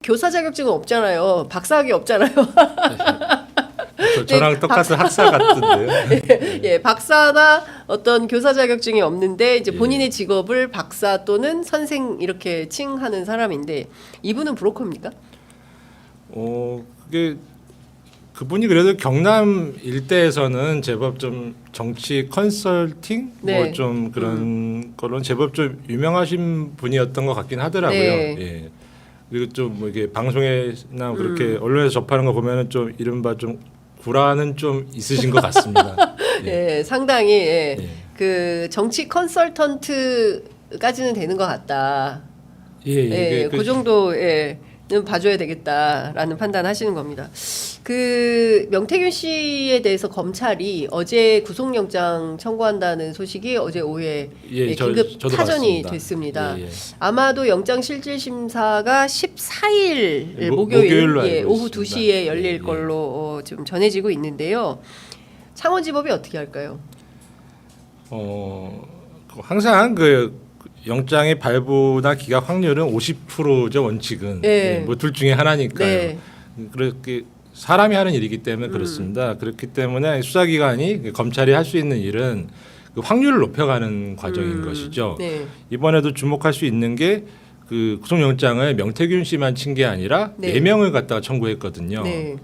교사 자격증은 없잖아요. 박사학위 없잖아요. 저랑 똑같은 학사 같은데요. 예, 박사나 어떤 교사 자격증이 없는데 이제 예. 본인의 직업을 박사 또는 선생 이렇게 칭하는 사람인데 이분은 브로커입니까? 그게 그분이 그래도 경남 일대에서는 제법 좀 정치 컨설팅 네. 뭐 좀 그런 거로는 제법 좀 유명하신 분이었던 것 같긴 하더라고요. 네. 예. 그리고 좀 뭐 이게 방송에나 그렇게 언론에서 접하는 거 보면은 좀 이른바 좀 구라는 좀 있으신 것 같습니다. 예, 상당히 예, 예. 그 정치 컨설턴트까지는 되는 것 같다. 예, 예, 이게 그 정도는 봐줘야 되겠다라는 판단하시는 겁니다. 그 명태균 씨에 대해서 검찰이 어제 구속영장 청구한다는 소식이 어제 오후에 예, 긴급 저도 타전이 봤습니다. 됐습니다. 예, 예. 아마도 영장실질심사가 14일 목요일로 목요일 알고 오후 있습니다. 2시에 열릴 예, 예. 걸로 좀 전해지고 있는데요. 창원지법이 어떻게 할까요? 항상 그 영장의 발부나 기각 확률은 50%죠 원칙은. 네. 뭐 둘 중에 하나니까요. 네. 그렇게 사람이 하는 일이기 때문에 그렇습니다. 그렇기 때문에 수사기관이 검찰이 할 수 있는 일은 그 확률을 높여가는 과정인 것이죠. 네. 이번에도 주목할 수 있는 게 그 구속영장을 명태균 씨만 친 게 아니라 네. 4명을 갖다가 청구했거든요. 네.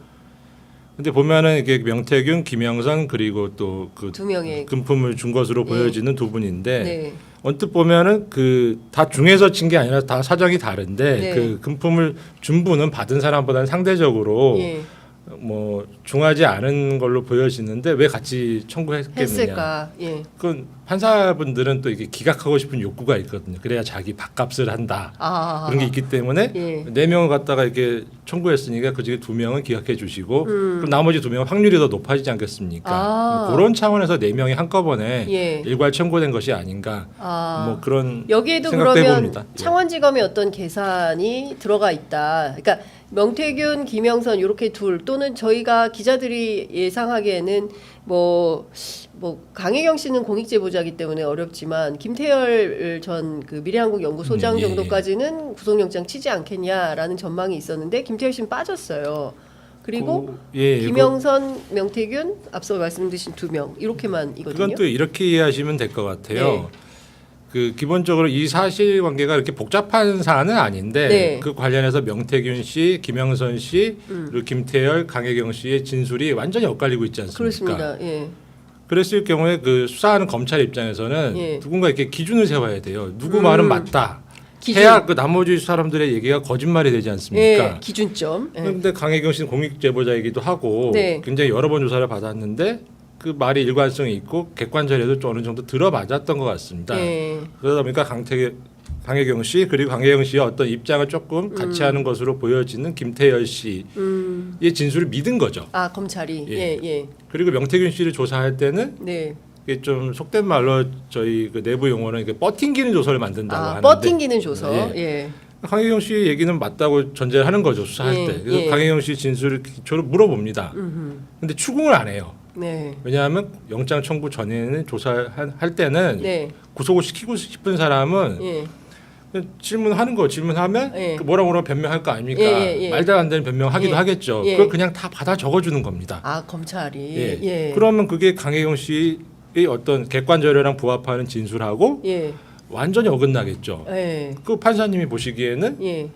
근데 보면은 이게 명태균, 김영선 그리고 또 그 두 명의 금품을 준 것으로 네. 보여지는 두 분인데 네. 언뜻 보면은 그 다 중에서 친 게 아니라 다 사정이 다른데 네. 그 금품을 준 분은 받은 사람보다는 상대적으로 예. 뭐 중하지 않은 걸로 보여지는데 왜 같이 청구했겠느냐? 했을까? 예. 그건 판사분들은 또 이게 기각하고 싶은 욕구가 있거든요. 그래야 자기 밥값을 한다. 아. 그런 게 있기 때문에 예. 4명을 갖다가 이렇게 청구했으니까 그중에 2명은 기각해 주시고 그럼 나머지 2명은 확률이 더 높아지지 않겠습니까? 아. 그런 차원에서 4명이 한꺼번에 예. 일괄 청구된 것이 아닌가. 아. 뭐 그런 여기에도 생각도 그러면 해봅니다. 예. 창원지검의 어떤 계산이 들어가 있다. 그러니까 명태균, 김영선 이렇게 둘 또는 저희가 기자들이 예상하기에는 뭐 강혜경 씨는 공익 제보자이기 때문에 어렵지만 김태열 전 그 미래한국연구소장 예. 정도까지는 구속영장 치지 않겠냐라는 전망이 있었는데 김태열 씨는 빠졌어요. 그리고 예, 김영선, 명태균 앞서 말씀드린 2명 이렇게만이거든요. 그건 또 이렇게 이해하시면 될 것 같아요. 네. 그 기본적으로 이 사실관계가 이렇게 복잡한 사안은 아닌데 네. 그 관련해서 명태균 씨, 김영선 씨, 그리고 김태열, 강혜경 씨의 진술이 완전히 엇갈리고 있지 않습니까? 그렇습니다. 예. 그랬을 경우에 그 수사하는 검찰 입장에서는 예. 누군가 이렇게 기준을 세워야 돼요. 누구 말은 맞다. 기준. 해야 그 나머지 사람들의 얘기가 거짓말이 되지 않습니까? 예, 기준점. 예. 그런데 강혜경 씨는 공익 제보자이기도 하고 네. 굉장히 여러 번 조사를 받았는데 그 말이 일관성이 있고 객관적에도 좀 어느 정도 들어맞았던 것 같습니다. 예. 그러다 보니까 강혜경 씨 그리고 강혜경 씨의 어떤 입장을 조금 같이 하는 것으로 보여지는 김태열 씨의 진술을 믿은 거죠. 아 검찰이 예. 예, 예. 그리고 명태균 씨를 조사할 때는 네. 이게 좀 속된 말로 저희 그 내부 용어는 이게 버팅기는 조서를 만든다고 아 하는데 버팅기는 조서. 예. 예. 강혜경 씨 얘기는 맞다고 전제를 하는 거죠 수사할 예, 때. 그래서 예. 강혜경 씨 진술을 기초로 물어봅니다. 근데 추궁을 안 해요. 네. 왜냐하면 영장 청구 전에는 조사할 때는 네. 구속을 시키고 싶은 사람은 예. 그냥 질문하는 거 질문하면 예. 그 뭐라 변명할 거 아닙니까? 예, 예, 예. 말도 안 되는 변명하기도 예. 하겠죠. 예. 그걸 그냥 다 받아 적어주는 겁니다. 아 검찰이. 예. 예. 그러면 그게 강혜경 씨의 어떤 객관 자료랑 부합하는 진술하고 예. 완전히 어긋나겠죠. 예. 그 판사님이 보시기에는 예.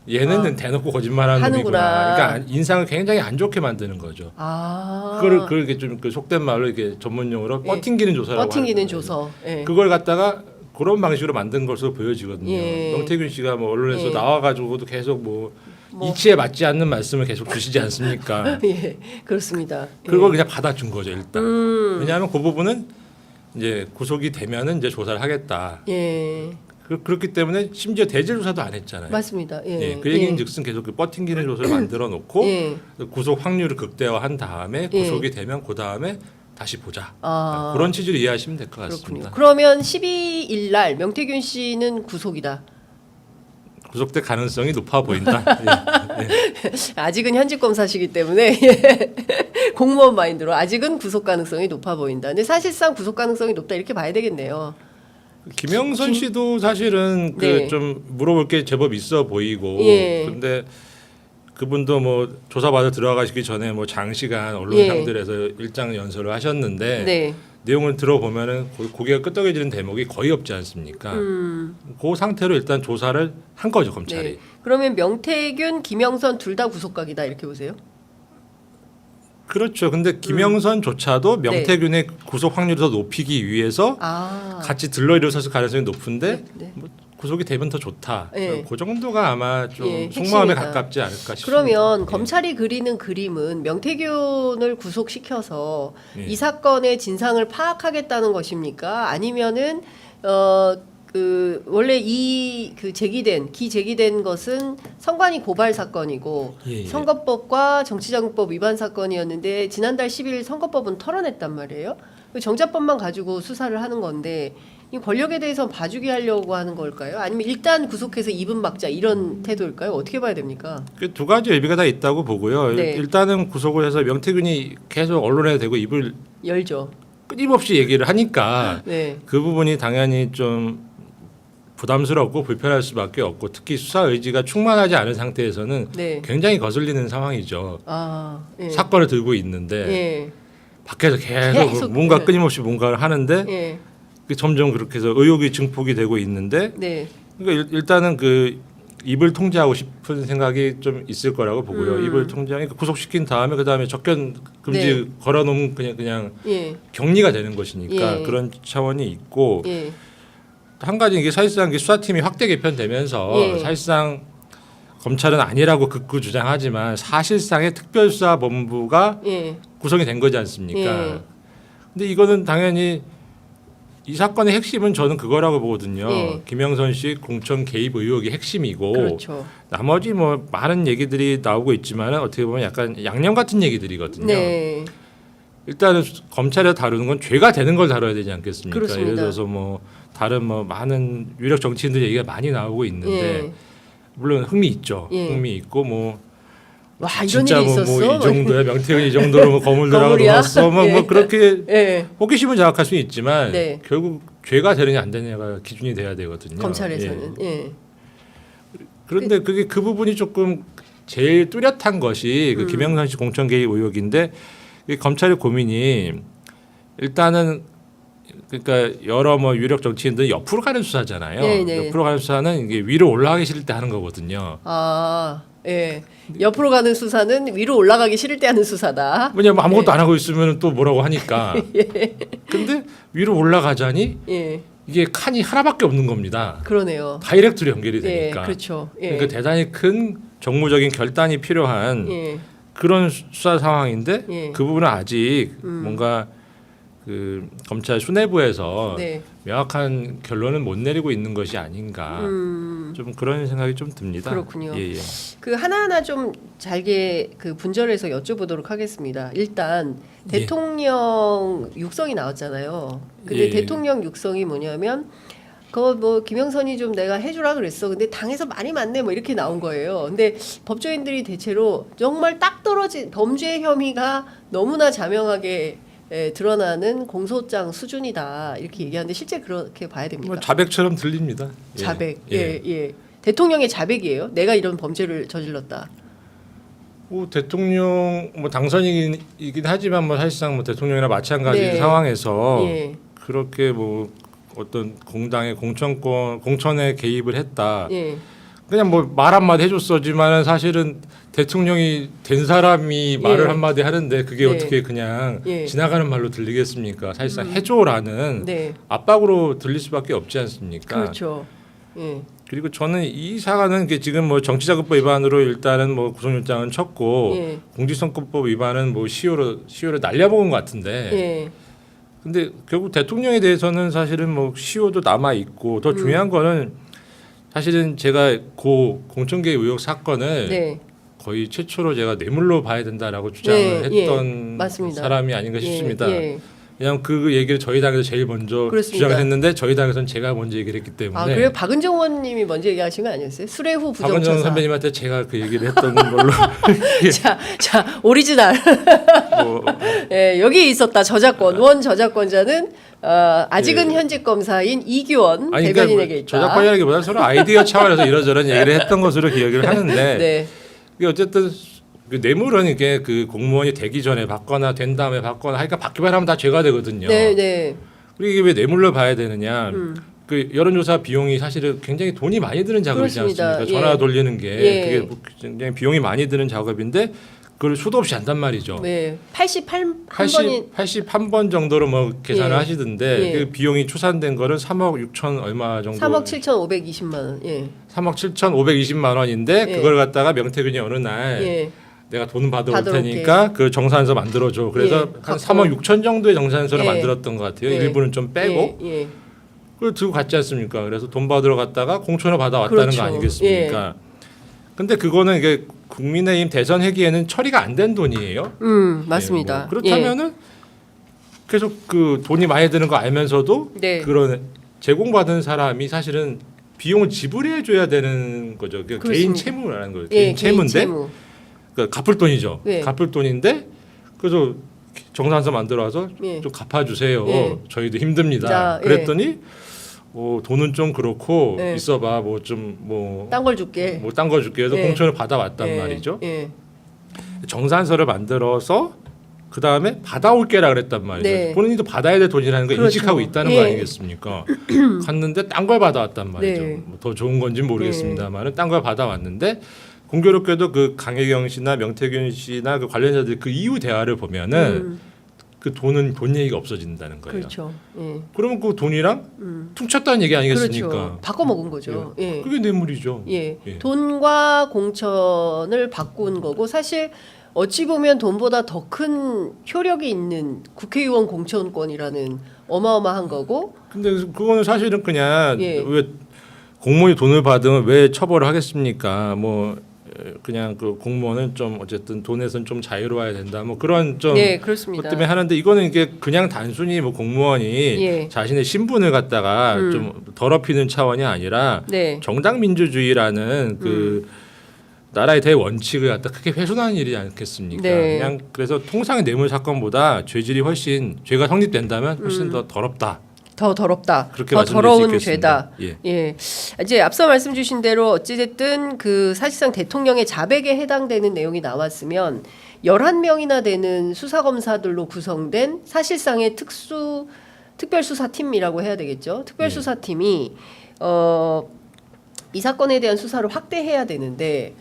얘는 대놓고 거짓말하는 놈이구나. 하는구나. 그러니까 인상을 굉장히 안 좋게 만드는 거죠. 아. 그걸 그렇게 좀 그 속된 말로 이렇게 전문용어로 예. 버팅기는 조사라고 버팅기는 하는 거예요. 조서. 예. 그걸 갖다가 그런 방식으로 만든 것으로 보여지거든요. 예. 명태균 씨가 뭐 언론에서 예. 나와가지고도 계속 뭐 뭐. 이치에 맞지 않는 말씀을 계속 주시지 않습니까? 예. 그렇습니다. 예. 그걸 그냥 받아준 거죠 일단. 왜냐하면 그 부분은 이제 구속이 되면은 이제 조사를 하겠다. 예. 그렇기 때문에 심지어 대질 조사도 안 했잖아요. 맞습니다. 예. 예, 그 얘기인즉슨 계속 그 버팅기는 조사를 만들어 놓고 예. 구속 확률을 극대화한 다음에 예. 구속이 되면 그 다음에 다시 보자. 아. 그런 취지로 이해하시면 될 것 그렇군요. 같습니다. 그러면 12일 날 명태균 씨는 구속이다. 구속될 가능성이 높아 보인다. 예, 예. 아직은 현직 검사시기 때문에 예. 공무원 마인드로 아직은 구속 가능성이 높아 보인다. 근데 사실상 구속 가능성이 높다 이렇게 봐야 되겠네요. 김영선 씨도 사실은 그 네. 좀 물어볼 게 제법 있어 보이고 예. 근데 그분도 뭐 조사받아 들어가시기 전에 뭐 장시간 언론 예. 상들에서 일장 연설을 하셨는데 네. 내용을 들어보면은 고개가 끄덕여지는 대목이 거의 없지 않습니까? 그 상태로 일단 조사를 한 거죠 검찰이. 네. 그러면 명태균, 김영선 둘 다 구속각이다 이렇게 보세요? 그렇죠. 근데 김영선조차도 네. 명태균의 구속 확률을 더 높이기 위해서 아. 같이 들러 일어섰을 가능성이 높은데 네. 네. 뭐 구속이 되면 더 좋다. 네. 그 정도가 아마 좀 예, 속마음에 핵심이다. 가깝지 않을까 싶습니다. 그러면 예. 검찰이 그리는 그림은 명태균을 구속시켜서 예. 이 사건의 진상을 파악하겠다는 것입니까? 아니면은 그 원래 이 그 제기된 것은 선관위 고발 사건이고 예, 예. 선거법과 정치자금법 위반 사건이었는데 지난달 10일 선거법은 털어냈단 말이에요. 그 정자법만 가지고 수사를 하는 건데 이 권력에 대해서 봐주기 하려고 하는 걸까요? 아니면 일단 구속해서 입은 막자 이런 태도일까요? 어떻게 봐야 됩니까? 그 두 가지 의미가 다 있다고 보고요. 네. 일단은 구속을 해서 명태균이 계속 언론에 대고 입을 열죠. 끊임없이 얘기를 하니까 네. 그 부분이 당연히 좀 부담스럽고 불편할 수밖에 없고 특히 수사 의지가 충만하지 않은 상태에서는 네. 굉장히 거슬리는 상황이죠. 아, 예. 사건을 들고 있는데 예. 밖에서 계속 뭔가 네. 끊임없이 뭔가를 하는데 예. 점점 그렇게 해서 의혹이 증폭이 되고 있는데 네. 그러니까 일단은 그 입을 통제하고 싶은 생각이 좀 있을 거라고 보고요. 입을 통제하니 구속시킨 다음에 그 다음에 접견 금지 네. 걸어놓으면 그냥 예. 격리가 되는 것이니까 예. 그런 차원이 있고 예. 한 가지 이게 사실상 이게 수사팀이 확대 개편되면서 예. 사실상 검찰은 아니라고 극구 주장하지만 사실상의 특별수사본부가 예. 구성이 된 거지 않습니까? 예. 근데 이거는 당연히 이 사건의 핵심은 저는 그거라고 보거든요. 예. 김영선 씨 공천 개입 의혹이 핵심이고 그렇죠. 나머지 뭐 많은 얘기들이 나오고 있지만 어떻게 보면 약간 양념 같은 얘기들이거든요. 네. 일단은 검찰에서 다루는 건 죄가 되는 걸 다뤄야 되지 않겠습니까? 그렇습니다. 예를 들어서 뭐 다른 뭐 많은 유력 정치인들 얘기가 많이 나오고 있는데 예. 물론 흥미 있죠. 예. 흥미 있고 뭐 와, 이런 진짜 일이 있었어. 뭐 이 정도야 명태균 이 정도로 뭐 거물 들어가 거물이야? 놓았어 뭐, 예. 뭐 그렇게 예. 호기심은 자극할 수는 있지만 네. 결국 죄가 되느냐 안 되느냐가 기준이 돼야 되거든요. 검찰에서는. 예. 예. 그런데 그게 그 부분이 조금 제일 뚜렷한 것이 그 김영선 씨 공천 개입 의혹인데 이 검찰의 고민이 일단은 그러니까 여러 뭐 유력 정치인들 옆으로 가는 수사잖아요. 네, 네. 옆으로 가는 수사는 이게 위로 올라가기 싫을 때 하는 거거든요. 아, 예. 옆으로 가는 수사는 위로 올라가기 싫을 때 하는 수사다. 왜냐면 아무것도 예. 안 하고 있으면 또 뭐라고 하니까. 근데 위로 올라가자니 예. 이게 칸이 하나밖에 없는 겁니다. 그러네요. 다이렉트로 연결이 예. 되니까. 그렇죠. 예. 그러니까 대단히 큰 정무적인 결단이 필요한 예. 그런 수사 상황인데 예. 그 부분은 아직 뭔가 그 검찰 수뇌부에서 네. 명확한 결론은 못 내리고 있는 것이 아닌가 좀 그런 생각이 좀 듭니다. 그렇군요. 예, 예. 그 하나하나 좀 잘게 그 분절해서 여쭤보도록 하겠습니다. 일단 예. 대통령 육성이 나왔잖아요. 근데 예, 예. 대통령 육성이 뭐냐면 그거 뭐 김영선이 좀 내가 해주라 그랬어. 근데 당에서 많이 맞네 뭐 이렇게 나온 거예요. 근데 법조인들이 대체로 정말 딱 떨어진 범죄 혐의가 너무나 자명하게 드러나는 공소장 수준이다 이렇게 얘기하는데 실제 그렇게 봐야 됩니까? 뭐 자백처럼 들립니다. 예. 자백. 예. 예. 대통령의 자백이에요. 내가 이런 범죄를 저질렀다. 뭐 대통령 뭐 당선이긴 하지만 뭐 사실상 뭐 대통령이나 마찬가지 네. 상황에서 예. 그렇게 뭐 어떤 공당의 공천에 개입을 했다. 예. 그냥 뭐 말 한마디 해줬어지만은 사실은 대통령이 된 사람이 말을 예. 한마디 하는데 그게 네. 어떻게 그냥 예. 지나가는 말로 들리겠습니까? 사실상 해줘라는 네. 압박으로 들릴 수밖에 없지 않습니까? 그렇죠. 예. 그리고 저는 이 사안은 이게 지금 뭐 정치자금법 위반으로 일단은 뭐 구속영장은 쳤고 예. 공직선거법 위반은 뭐 시효를 날려먹은 것 같은데. 예. 근데 결국 대통령에 대해서는 사실은 뭐 시효도 남아 있고 더 중요한 거는 사실은 제가 고 공천개입 의혹 사건을 네. 거의 최초로 제가 뇌물로 봐야 된다라고 주장을 예, 예. 했던 맞습니다. 사람이 아닌가 싶습니다. 예. 왜냐하면 그 얘기를 저희 당에서 제일 먼저 그렇습니다. 주장을 했는데 저희 당에서는 제가 먼저 얘기를 했기 때문에. 아 그래요? 박은정 의원님이 먼저 얘기하신 거 아니었어요? 수뢰 후 박은정 부정처사. 선배님한테 제가 그 얘기를 했던 걸로. 자 오리지널. 뭐, 예, 여기 있었다 저작권 원 저작권자는 아직은 현직 검사인 이규원 아니, 대변인에게 있다. 저작권이라기보다 서로 아이디어 차원에서 이런저런 얘기를 했던 것으로 기억을 하는데 네, 이게 어쨌든 그 뇌물은 이게 그 공무원이 되기 전에 받거나 된 다음에 받거나 하니까 받기만 하면 다 죄가 되거든요. 네, 네. 그리고 이게 왜 뇌물로 봐야 되느냐? 그 여론조사 비용이 사실은 굉장히 돈이 많이 드는 작업이지 그렇습니다. 않습니까? 전화 예. 돌리는 게 예. 그게 굉장히 비용이 많이 드는 작업인데 그걸 수도 없이 한단 말이죠. 네, 88번이 81번 정도로 뭐 계산을 예. 하시던데 예. 그 비용이 추산된 거는 3억 6천 얼마 정도 3억 7,520만 원. 예. 3억 7,520만 원인데 예. 그걸 갖다가 명태균이 어느 날 예. 내가 돈 받아올 받아올게. 테니까 그 정산서 만들어줘. 그래서 예, 한 갖고. 3억 6천 정도의 정산서를 예. 만들었던 것 같아요. 예. 일부는 좀 빼고 예. 예. 그걸 들고 갔지 않습니까? 그래서 돈 받으러 갔다가 공천을 받아왔다는 그렇죠. 거 아니겠습니까? 근데 그거는 이게 국민의힘 대선 회기에는 처리가 안 된 돈이에요. 맞습니다. 예, 뭐 그렇다면은 계속 그 돈이 많이 드는 거 알면서도 네. 그런 제공받은 사람이 사실은 비용을 지불해 줘야 되는 거죠. 그러니까 개인 그렇습니다. 채무라는 거예요. 예, 개인 채무인데 채무. 그러니까 갚을 돈이죠. 네. 갚을 돈인데 그래서 정산서 만들어 와서 예. 좀 갚아주세요. 예. 저희도 힘듭니다. 자, 예. 그랬더니 돈은 좀 그렇고 예. 있어봐 뭐 좀 뭐 딴 걸 줄게. 뭐 딴 거 줄게 해서 예. 공천을 받아왔단 예. 말이죠. 예. 정산서를 만들어서 그 다음에 받아올게라 그랬단 말이죠. 네. 본인도 받아야 될 돈이라는 걸 그렇죠. 인식하고 있다는 예. 거 아니겠습니까? 갔는데 딴 걸 받아왔단 말이죠. 네. 뭐더 좋은 건지는 모르겠습니다만은 딴 걸 받아왔는데 공교롭게도 그 강혜경 씨나 명태균 씨나 그 관련자들 그 이후 대화를 보면은 그 돈은 돈 얘기가 없어진다는 거예요. 그렇죠. 예. 그러면 그 돈이랑 퉁쳤다는 얘기 아니겠습니까? 그렇죠. 바꿔 먹은 거죠. 예. 그게 뇌물이죠. 예. 예. 돈과 공천을 바꾼 거고 사실 어찌 보면 돈보다 더 큰 효력이 있는 국회의원 공천권이라는 어마어마한 거고. 근데 그거는 사실은 그냥 예. 왜 공무원이 돈을 받으면 왜 처벌을 하겠습니까? 뭐 그냥 그 공무원은 좀 어쨌든 돈에선 좀 자유로워야 된다. 뭐 그런 좀 네, 것 그렇습니다. 때문에 하는데 이거는 이게 그냥 단순히 뭐 공무원이 예. 자신의 신분을 갖다가 좀 더럽히는 차원이 아니라 네. 정당 민주주의라는 그 나라의 대원칙을 갖다 크게 훼손하는 일이지 않겠습니까? 네. 그냥 그래서 통상의 뇌물 사건보다 죄질이 훨씬 죄가 성립된다면 훨씬 더 더럽다. 더 더럽다. 그렇게 더 말씀드릴 수 더러운 있겠습니다. 죄다. 예. 예. 이제 앞서 말씀 주신 대로 어찌됐든 그 사실상 대통령의 자백에 해당되는 내용이 나왔으면 11명이나 되는 수사검사들로 구성된 사실상의 특별수사팀이라고 해야 되겠죠. 특별수사팀이 이 사건에 대한 수사를 확대해야 되는데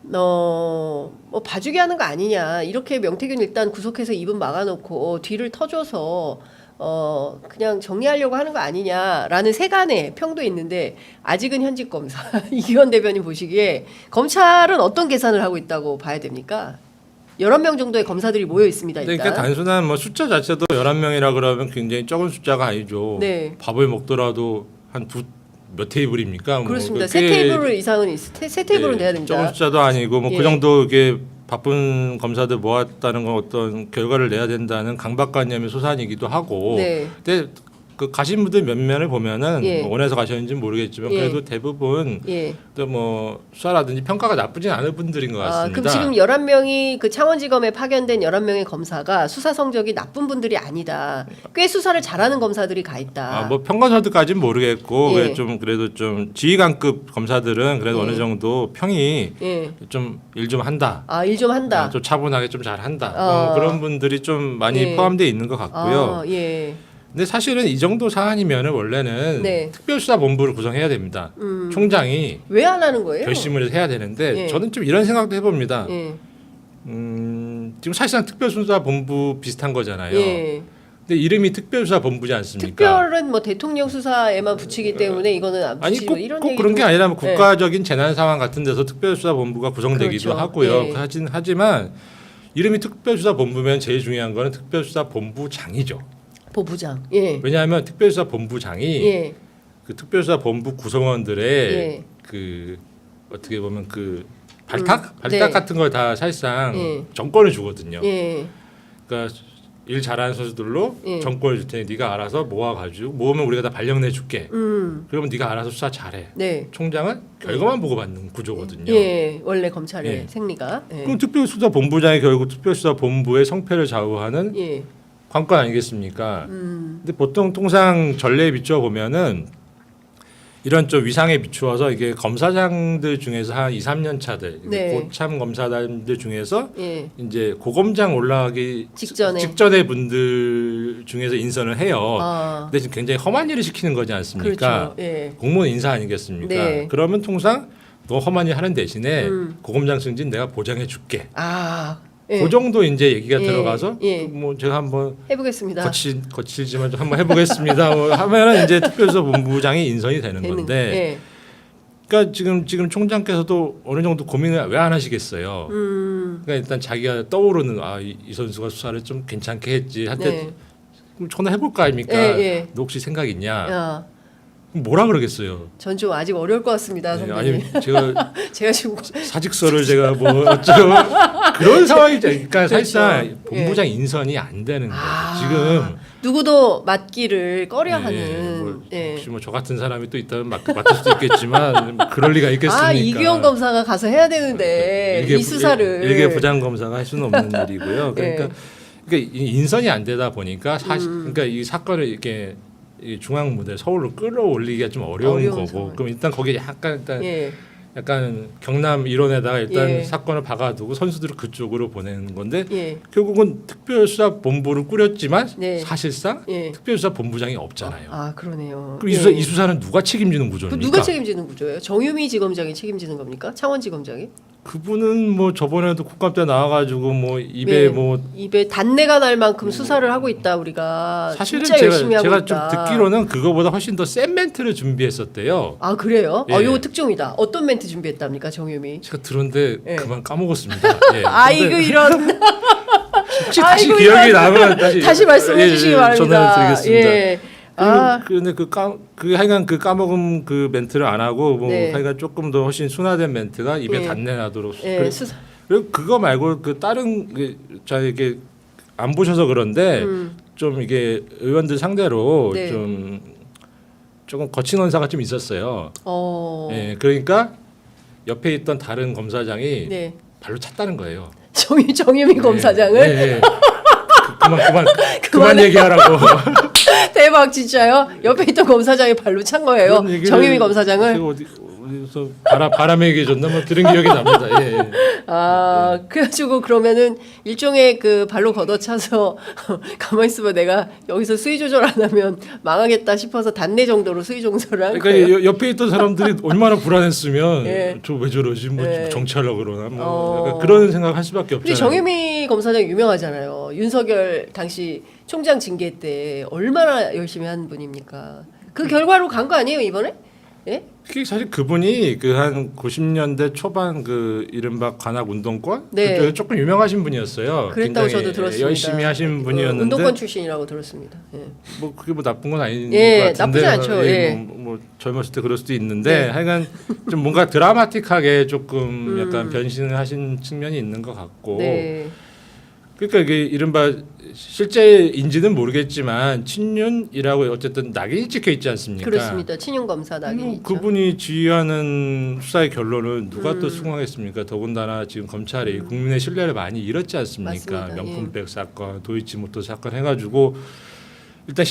뭐 봐주게 하는 거 아니냐. 이렇게 명태균 일단 구속해서 입은 막아놓고 뒤를 터줘서 그냥 정리하려고 하는 거 아니냐라는 세간의 평도 있는데 아직은 현직 검사 이기원 대변인 보시기에 검찰은 어떤 계산을 하고 있다고 봐야 됩니까? 11명 정도의 검사들이 모여 있습니다. 일단. 그러니까 단순한 뭐 숫자 자체도 11명이라 그러면 굉장히 적은 숫자가 아니죠. 네. 밥을 먹더라도 한 몇 테이블입니까? 그렇습니다. 뭐 세 테이블 이상은 세 테이블은 돼야 됩니다. 적은 숫자도 아니고 뭐 예. 그 정도 이게 바쁜 검사들 모았다는 건 어떤 결과를 내야 된다는 강박관념의 소산이기도 하고. 네. 근데 그 가신 분들 몇 면을 보면은 예. 뭐 원해서 가셨는지는 모르겠지만 예. 그래도 대부분 예. 또 뭐 수사라든지 평가가 나쁘진 않은 분들인 것 같습니다. 그럼 지금 11명이 그 창원지검에 파견된 11명의 검사가 수사 성적이 나쁜 분들이 아니다. 꽤 수사를 잘하는 검사들이 가 있다. 뭐 평가사들까지는 모르겠고 예. 그래 좀 그래도 좀 지휘관급 검사들은 그래도 예. 어느 정도 평이 예. 좀 일 좀 한다. 일 좀 한다. 좀 차분하게 좀 잘한다. 아. 그런 분들이 좀 많이 예. 포함되어 있는 것 같고요. 예. 근데 사실은 이 정도 사안이면은 원래는 네. 특별수사본부를 구성해야 됩니다. 총장이 왜 안 하는 거예요? 결심을 해서 해야 되는데 예. 저는 좀 이런 생각도 해봅니다. 예. 지금 사실상 특별수사본부 비슷한 거잖아요. 예. 근데 이름이 특별수사본부지 않습니까? 특별은 뭐 대통령 수사에만 붙이기 때문에 이거는 안 아니 붙이고 꼭, 이런 꼭 얘기도 그런 게 아니라 뭐 예. 국가적인 재난 상황 같은 데서 특별수사본부가 구성되기도 그렇죠. 하고요. 예. 하지만 이름이 특별수사본부면 제일 중요한 거는 특별수사본부장이죠. 보부장. 예. 왜냐하면 특별수사본부장이 예. 그 특별수사본부 구성원들의 예. 그 어떻게 보면 그 발탁 네. 같은 걸 다 사실상 예. 정권을 주거든요. 예. 그러니까 일 잘하는 선수들로 예. 정권을 줄 테니 네가 알아서 모아가지고 모으면 우리가 다 발령 내줄게. 그러면 네가 알아서 수사 잘해. 네. 총장은 결과만 보고 받는 구조거든요. 예, 원래 검찰의 예. 생리가. 예. 그럼 특별수사본부장이 결국 특별수사본부의 성패를 좌우하는 예. 관건 아니겠습니까? 근데 보통 통상 전례에 비추어 보면은 이런 좀 위상에 비추어서 이게 검사장들 중에서 한 2, 3년 차들 네. 고참 검사들 중에서 예. 이제 고검장 올라가기 직전에 분들 중에서 인선을 해요. 아, 근데 지금 굉장히 험한 일을 시키는 거지 않습니까? 그렇죠. 예. 공무원 인사 아니겠습니까? 네. 그러면 통상 너 험한 일 하는 대신에 음. 고검장 승진 내가 보장해 줄게. 아, 예. 그 정도 이제 얘기가 예. 들어가서 예. 뭐 제가 한번 해보겠습니다. 거칠지만 좀 한번 해보겠습니다. 뭐 하면은 이제 특별수사본부장이 인선이 되는 건데, 예. 그러니까 지금 총장께서도 어느 정도 고민을 왜 안 하시겠어요. 그러니까 일단 자기가 떠오르는 이 선수가 수사를 좀 괜찮게 했지 한때 네. 그럼 전화해 볼까 아닙니까? 예, 예. 너 혹시 생각 있냐? 야, 그럼 뭐라 그러겠어요. 전 좀 아직 어려울 것 같습니다, 네, 선배님. 아니 제가 제가 지금 사직서를 제가 뭐 어쩌고 그런 상황이죠. 그러니까 사실상 그렇죠. 본부장 인선이 안 되는 거예요. 아, 지금 누구도 맡기를 꺼려 네, 하는. 뭐 예. 혹시 뭐 저 같은 사람이 또 있다면 맡을 수도 있겠지만 뭐 그럴 리가 있겠습니까? 아, 이규영 검사가 가서 해야 되는데 이 수사를 일개 부장 검사가 할 수는 없는 일이고요. 그러니까, 예. 그러니까 이 인선이 안 되다 보니까 사실 음. 그러니까 이 사건을 이렇게 이 중앙 무대 서울로 끌어올리기가 좀 어려운 거고. 상황. 그럼 일단 거기에 약간 일단 예. 약간 경남 일원에다가 일단 예. 사건을 박아두고 선수들을 그쪽으로 보내는 건데 예. 결국은 특별수사본부를 꾸렸지만 네. 사실상 예. 특별수사본부장이 없잖아요. 아, 그러네요. 그럼 예. 이 수사는 누가 책임지는 그 구조입니까? 누가 책임지는 구조예요? 정유미 지검장이 책임지는 겁니까? 창원지검장이? 그분은 뭐 저번에도 국감 때 나와가지고 뭐 입에 네. 뭐 입에 단내가 날 만큼 수사를 하고 있다 우리가 사실은 진짜 열심히 하고 제가 있다. 좀 듣기로는 그거보다 훨씬 더 센 멘트를 준비했었대요. 아, 그래요? 예. 요거 특종이다. 어떤 멘트 준비했답니까, 정유미? 제가 들었는데 예. 그만 까먹었습니다. 예. 아이고 근데 이런. 혹시 다시 아이고, 기억이 이런. 나면 다시 말씀해 주시기 바랍니다. 전해드리겠습니다. 예. 아, 근데 하여간 그 까먹은 그 멘트를 안 하고 뭐 네. 하여간 조금 더 훨씬 순화된 멘트가 입에 예. 단내 나도록. 예, 수사. 그리고 그거 말고 그 다른 자 이게 안 보셔서 그런데 좀 이게 의원들 상대로 네. 좀 조금 거친 언사가 좀 있었어요. 네. 예, 그러니까 옆에 있던 다른 검사장이 네. 발로 찼다는 거예요. 정유미 검사장을 예, 예. 그만 얘기하라고. 대박 진짜요? 옆에 있던 검사장이 발로 찬 거예요. 그런 얘기를 정유미 검사장을. 제가 어디서 바람에 얘기해줬나 뭐 들은 기억이 납니다. 예, 예. 아, 그래가지고 그러면은 일종의 그 발로 걷어차서 가만히 있으면 내가 여기서 수위 조절 안 하면 망하겠다 싶어서 단내 정도로 수위 조절을 한 거예요. 그러니까 옆에 있던 사람들이 얼마나 불안했으면 예. 저 왜 저러지 뭐 예. 정치하려고 그러나 뭐 어. 약간 그런 생각할 수밖에 근데 없잖아요. 정유미 검사장 유명하잖아요. 윤석열 당시 총장 징계 때 얼마나 열심히 한 분입니까? 그 결과로 간 거 아니에요 이번에? 예? 그게 사실 그분이 그 한 90년대 초반 그 이른바 관악 운동권 네. 그때 조금 유명하신 분이었어요. 그랬다고 굉장히 저도 들었습니다. 열심히 하신 분이었는데 운동권 출신이라고 들었습니다. 예. 뭐 그게 뭐 나쁜 건 아닌 예, 것 같은데 나쁘지 않죠. 예. 뭐 젊었을 때 그럴 수도 있는데 네. 하여간 좀 뭔가 드라마틱하게 조금 약간 변신을 하신 측면이 있는 것 같고 네. 그러니까 이게 이른바 실제인지는 모르겠지만 친윤이라고 어쨌든 낙인이 찍혀 있지 않습니까? 그렇습니다. 친윤 검사 낙인 있죠. 그분이 지휘하는 수사의 결론은 누가 또 수긍하겠습니까? 더군다나 지금 검찰이 국민의 신뢰를 많이 잃었지 않습니까? 맞습니다. 명품백 사건, 도이치모터 사건 해가지고 일단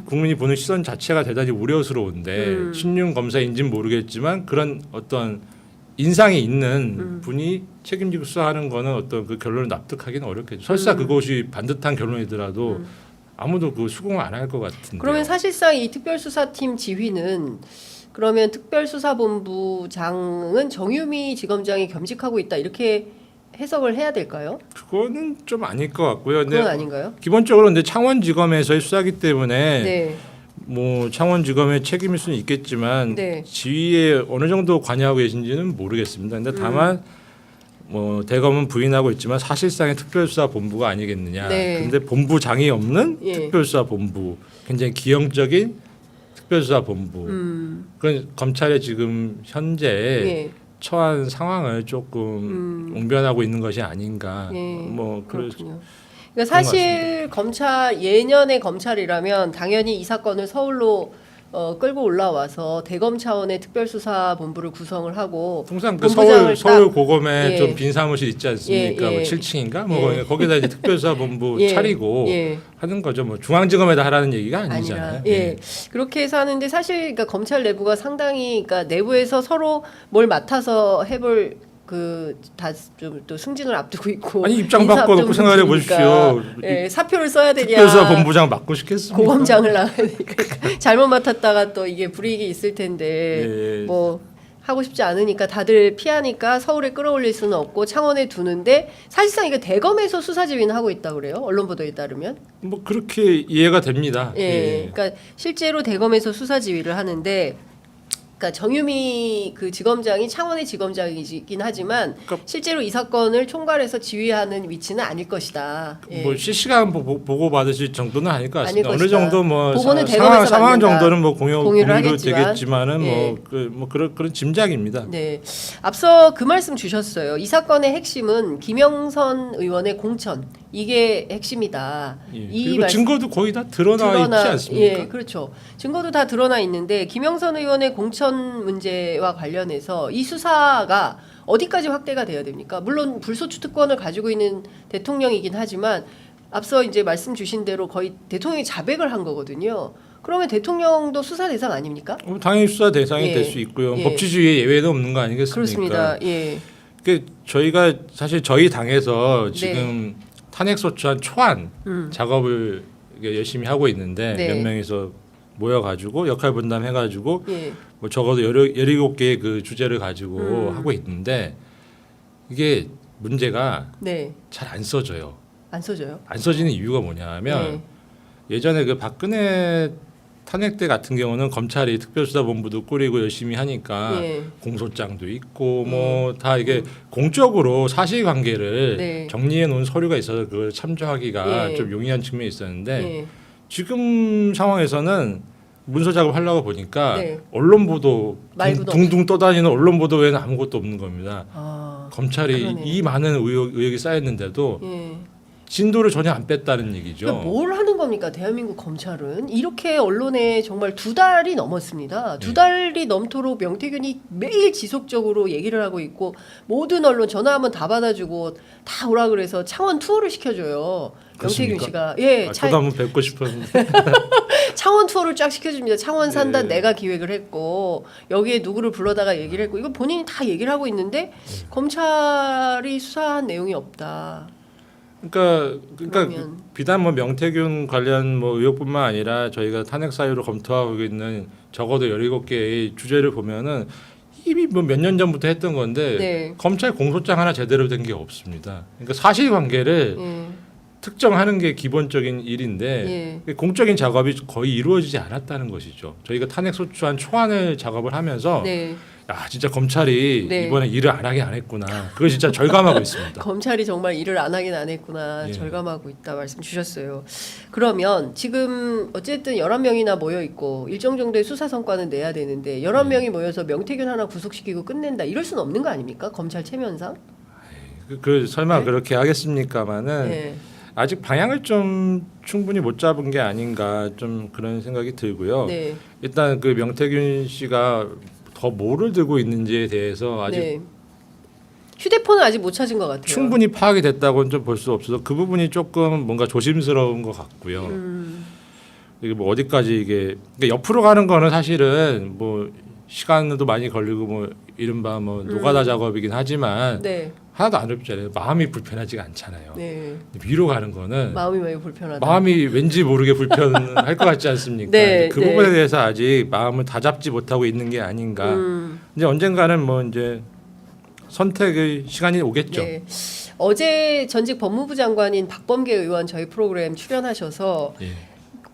국민이 보는 시선 자체가 대단히 우려스러운데 친윤 검사인지는 모르겠지만 그런 어떤 인상이 있는 분이 책임지고 수사하는 거는 어떤 그 결론을 납득하기는 어렵겠죠. 설사 그것이 반듯한 결론이더라도 아무도 그 수긍을 안 할 것 같은데. 그러면 사실상 이 특별수사팀 지휘는 그러면 특별수사본부장은 정유미 지검장이 겸직하고 있다 이렇게 해석을 해야 될까요? 그거는 좀 아닐 것 같고요. 근데 그건 아닌가요? 기본적으로 근데 창원지검에서의 수사기 때문에 네. 뭐 창원지검의 책임일 수는 있겠지만 네. 지휘에 어느 정도 관여하고 계신지는 모르겠습니다. 근데 다만 뭐 대검은 부인하고 있지만 사실상의 특별수사본부가 아니겠느냐. 네. 근데 본부장이 없는 예. 특별수사본부, 굉장히 기형적인 특별수사본부. 그건 검찰의 지금 현재 예. 처한 상황을 조금 웅변하고 있는 것이 아닌가. 예. 뭐 그렇군요. 그러니까 사실 검찰 예년의 검찰이라면 당연히 이 사건을 서울로 끌고 올라와서 대검 차원의 특별수사본부를 구성을 하고 통상 그 본부장을 서울 고검에 예. 좀 빈 사무실 있지 않습니까? 예, 예. 뭐 7층인가? 뭐 예. 거기다 이제 특별수사본부 예. 차리고 예. 하는 거죠. 뭐 중앙지검에다 하라는 얘기가 아니잖아요. 아니라 예. 그렇게 해서 하는데 사실 그러니까 검찰 내부가 상당히 그러니까 내부에서 서로 뭘 맡아서 해볼 그 다 좀 또 승진을 앞두고 있고 아니 입장 인사 바꿔놓고 앞두고 생각해 있으니까. 보십시오. 예, 사표를 써야 되냐 특별수사본부장 맡고 싶겠습니까? 고검장을 나가야 되니까 잘못 맡았다가 또 이게 불이익이 있을 텐데 예. 뭐 하고 싶지 않으니까 다들 피하니까 서울에 끌어올릴 수는 없고 창원에 두는데 사실상 이게 대검에서 수사 지휘는 하고 있다 그래요. 언론 보도에 따르면. 뭐 그렇게 이해가 됩니다. 예. 그러니까 실제로 대검에서 수사 지휘를 하는데 그러니까 정유미 그 지검장이 창원의 지검장이긴 하지만 그러니까 실제로 이 사건을 총괄해서 지휘하는 위치는 아닐 것이다. 예. 뭐 실시간 보고 받으실 정도는 아닐 것 같습니다. 아닐 어느 것이다. 정도 뭐 보고는 대검에서 상황 받는다. 정도는 뭐 공유를 공유도 하겠지만. 되겠지만은 예. 뭐 그런 짐작입니다. 네. 앞서 그 말씀 주셨어요. 이 사건의 핵심은 김영선 의원의 공천. 이게 핵심이다. 예. 이 그리고 말씀 증거도 거의 다 드러나 있지 않습니까? 예, 그렇죠. 증거도 다 드러나 있는데 김영선 의원의 공천 문제와 관련해서 이 수사가 어디까지 확대가 돼야 됩니까? 물론 불소추 특권을 가지고 있는 대통령이긴 하지만 앞서 이제 말씀 주신 대로 거의 대통령이 자백을 한 거거든요. 그러면 대통령도 수사 대상 아닙니까? 당연히 수사 대상이 예. 될 수 있고요. 예. 법치주의에 예외도 없는 거 아니겠습니까? 그렇습니다. 예. 그 저희가 사실 저희 당에서 지금 탄핵소추안 초안 작업을 이게 열심히 하고 있는데 네. 몇 명이서 모여가지고 역할 분담해가지고 예. 뭐 적어도 17개의 그 주제를 가지고 하고 있는데 이게 문제가 네. 잘 안 써져요. 안 써져요? 안 써지는 이유가 뭐냐면 네. 예전에 그 박근혜 탄핵 때 같은 경우는 검찰이 특별수사본부도 꾸리고 열심히 하니까 예. 공소장도 있고 뭐 다 이게 공적으로 사실관계를 네. 정리해 놓은 서류가 있어서 그걸 참조하기가 예. 좀 용이한 측면이 있었는데 예. 지금 상황에서는 문서 작업 하려고 보니까 네. 언론 보도 말고도 둥둥 떠다니는 언론 보도 외에는 아무것도 없는 겁니다. 아. 검찰이 그러네요. 이 많은 의혹이 쌓였는데도 예. 진도를 전혀 안 뺐다는 얘기죠. 그러니까 뭘 하는 겁니까 대한민국 검찰은 이렇게 언론에 정말 2달이 넘었습니다. 2달이 넘도록 명태균이 매일 지속적으로 얘기를 하고 있고 모든 언론 전화하면 다 받아주고 다 오라 그래서 창원 투어를 시켜줘요. 명태균 그렇습니까? 씨가 예 저도 한번 뵙고 싶었는데 창원 투어를 쫙 시켜줍니다. 창원 산단 네. 내가 기획을 했고 여기에 누구를 불러다가 얘기를 했고 이거 본인이 다 얘기를 하고 있는데 검찰이 수사한 내용이 없다. 그러니까 그러면. 비단 뭐 명태균 관련 뭐 의혹뿐만 아니라 저희가 탄핵 사유로 검토하고 있는 적어도 17개의 주제를 보면은 이미 뭐 몇 년 전부터 했던 건데 네. 검찰 공소장 하나 제대로 된 게 없습니다. 그러니까 사실관계를 예. 특정하는 게 기본적인 일인데 예. 공적인 작업이 거의 이루어지지 않았다는 것이죠. 저희가 탄핵 소추안 초안을 작업을 하면서 네. 야 진짜 검찰이 네. 이번에 일을 안 하긴 안 했구나. 그걸 진짜 절감하고 있습니다. 검찰이 정말 일을 안 하긴 안 했구나 예. 절감하고 있다 말씀 주셨어요. 그러면 지금 어쨌든 11명이나 모여 있고 일정 정도의 수사 성과는 내야 되는데 11명이 모여서 명태균 하나 구속시키고 끝낸다 이럴 수는 없는 거 아닙니까? 검찰 체면상? 설마 네? 그렇게 하겠습니까마는 네. 아직 방향을 좀 충분히 못 잡은 게 아닌가 좀 그런 생각이 들고요. 네. 일단 그 명태균 씨가 더 뭐를 들고 있는지에 대해서 아직 네. 휴대폰은 아직 못 찾은 것 같아요. 충분히 파악이 됐다고는 좀 볼 수 없어서 그 부분이 조금 뭔가 조심스러운 것 같고요. 이게 뭐 어디까지 이게 그러니까 옆으로 가는 거는 사실은 뭐 시간도 많이 걸리고 뭐 이른바 뭐 노가다 작업이긴 하지만 네. 하나도 안 어렵잖아요. 마음이 불편하지가 않잖아요. 네. 위로 가는 거는 마음이 많이 불편하다. 마음이 왠지 모르게 불편할 것 같지 않습니까? 네, 그 네. 부분에 대해서 아직 마음을 다잡지 못하고 있는 게 아닌가. 이제 언젠가는 뭐 이제 선택의 시간이 오겠죠. 네. 어제 전직 법무부 장관인 박범계 의원 저희 프로그램 출연하셔서 예.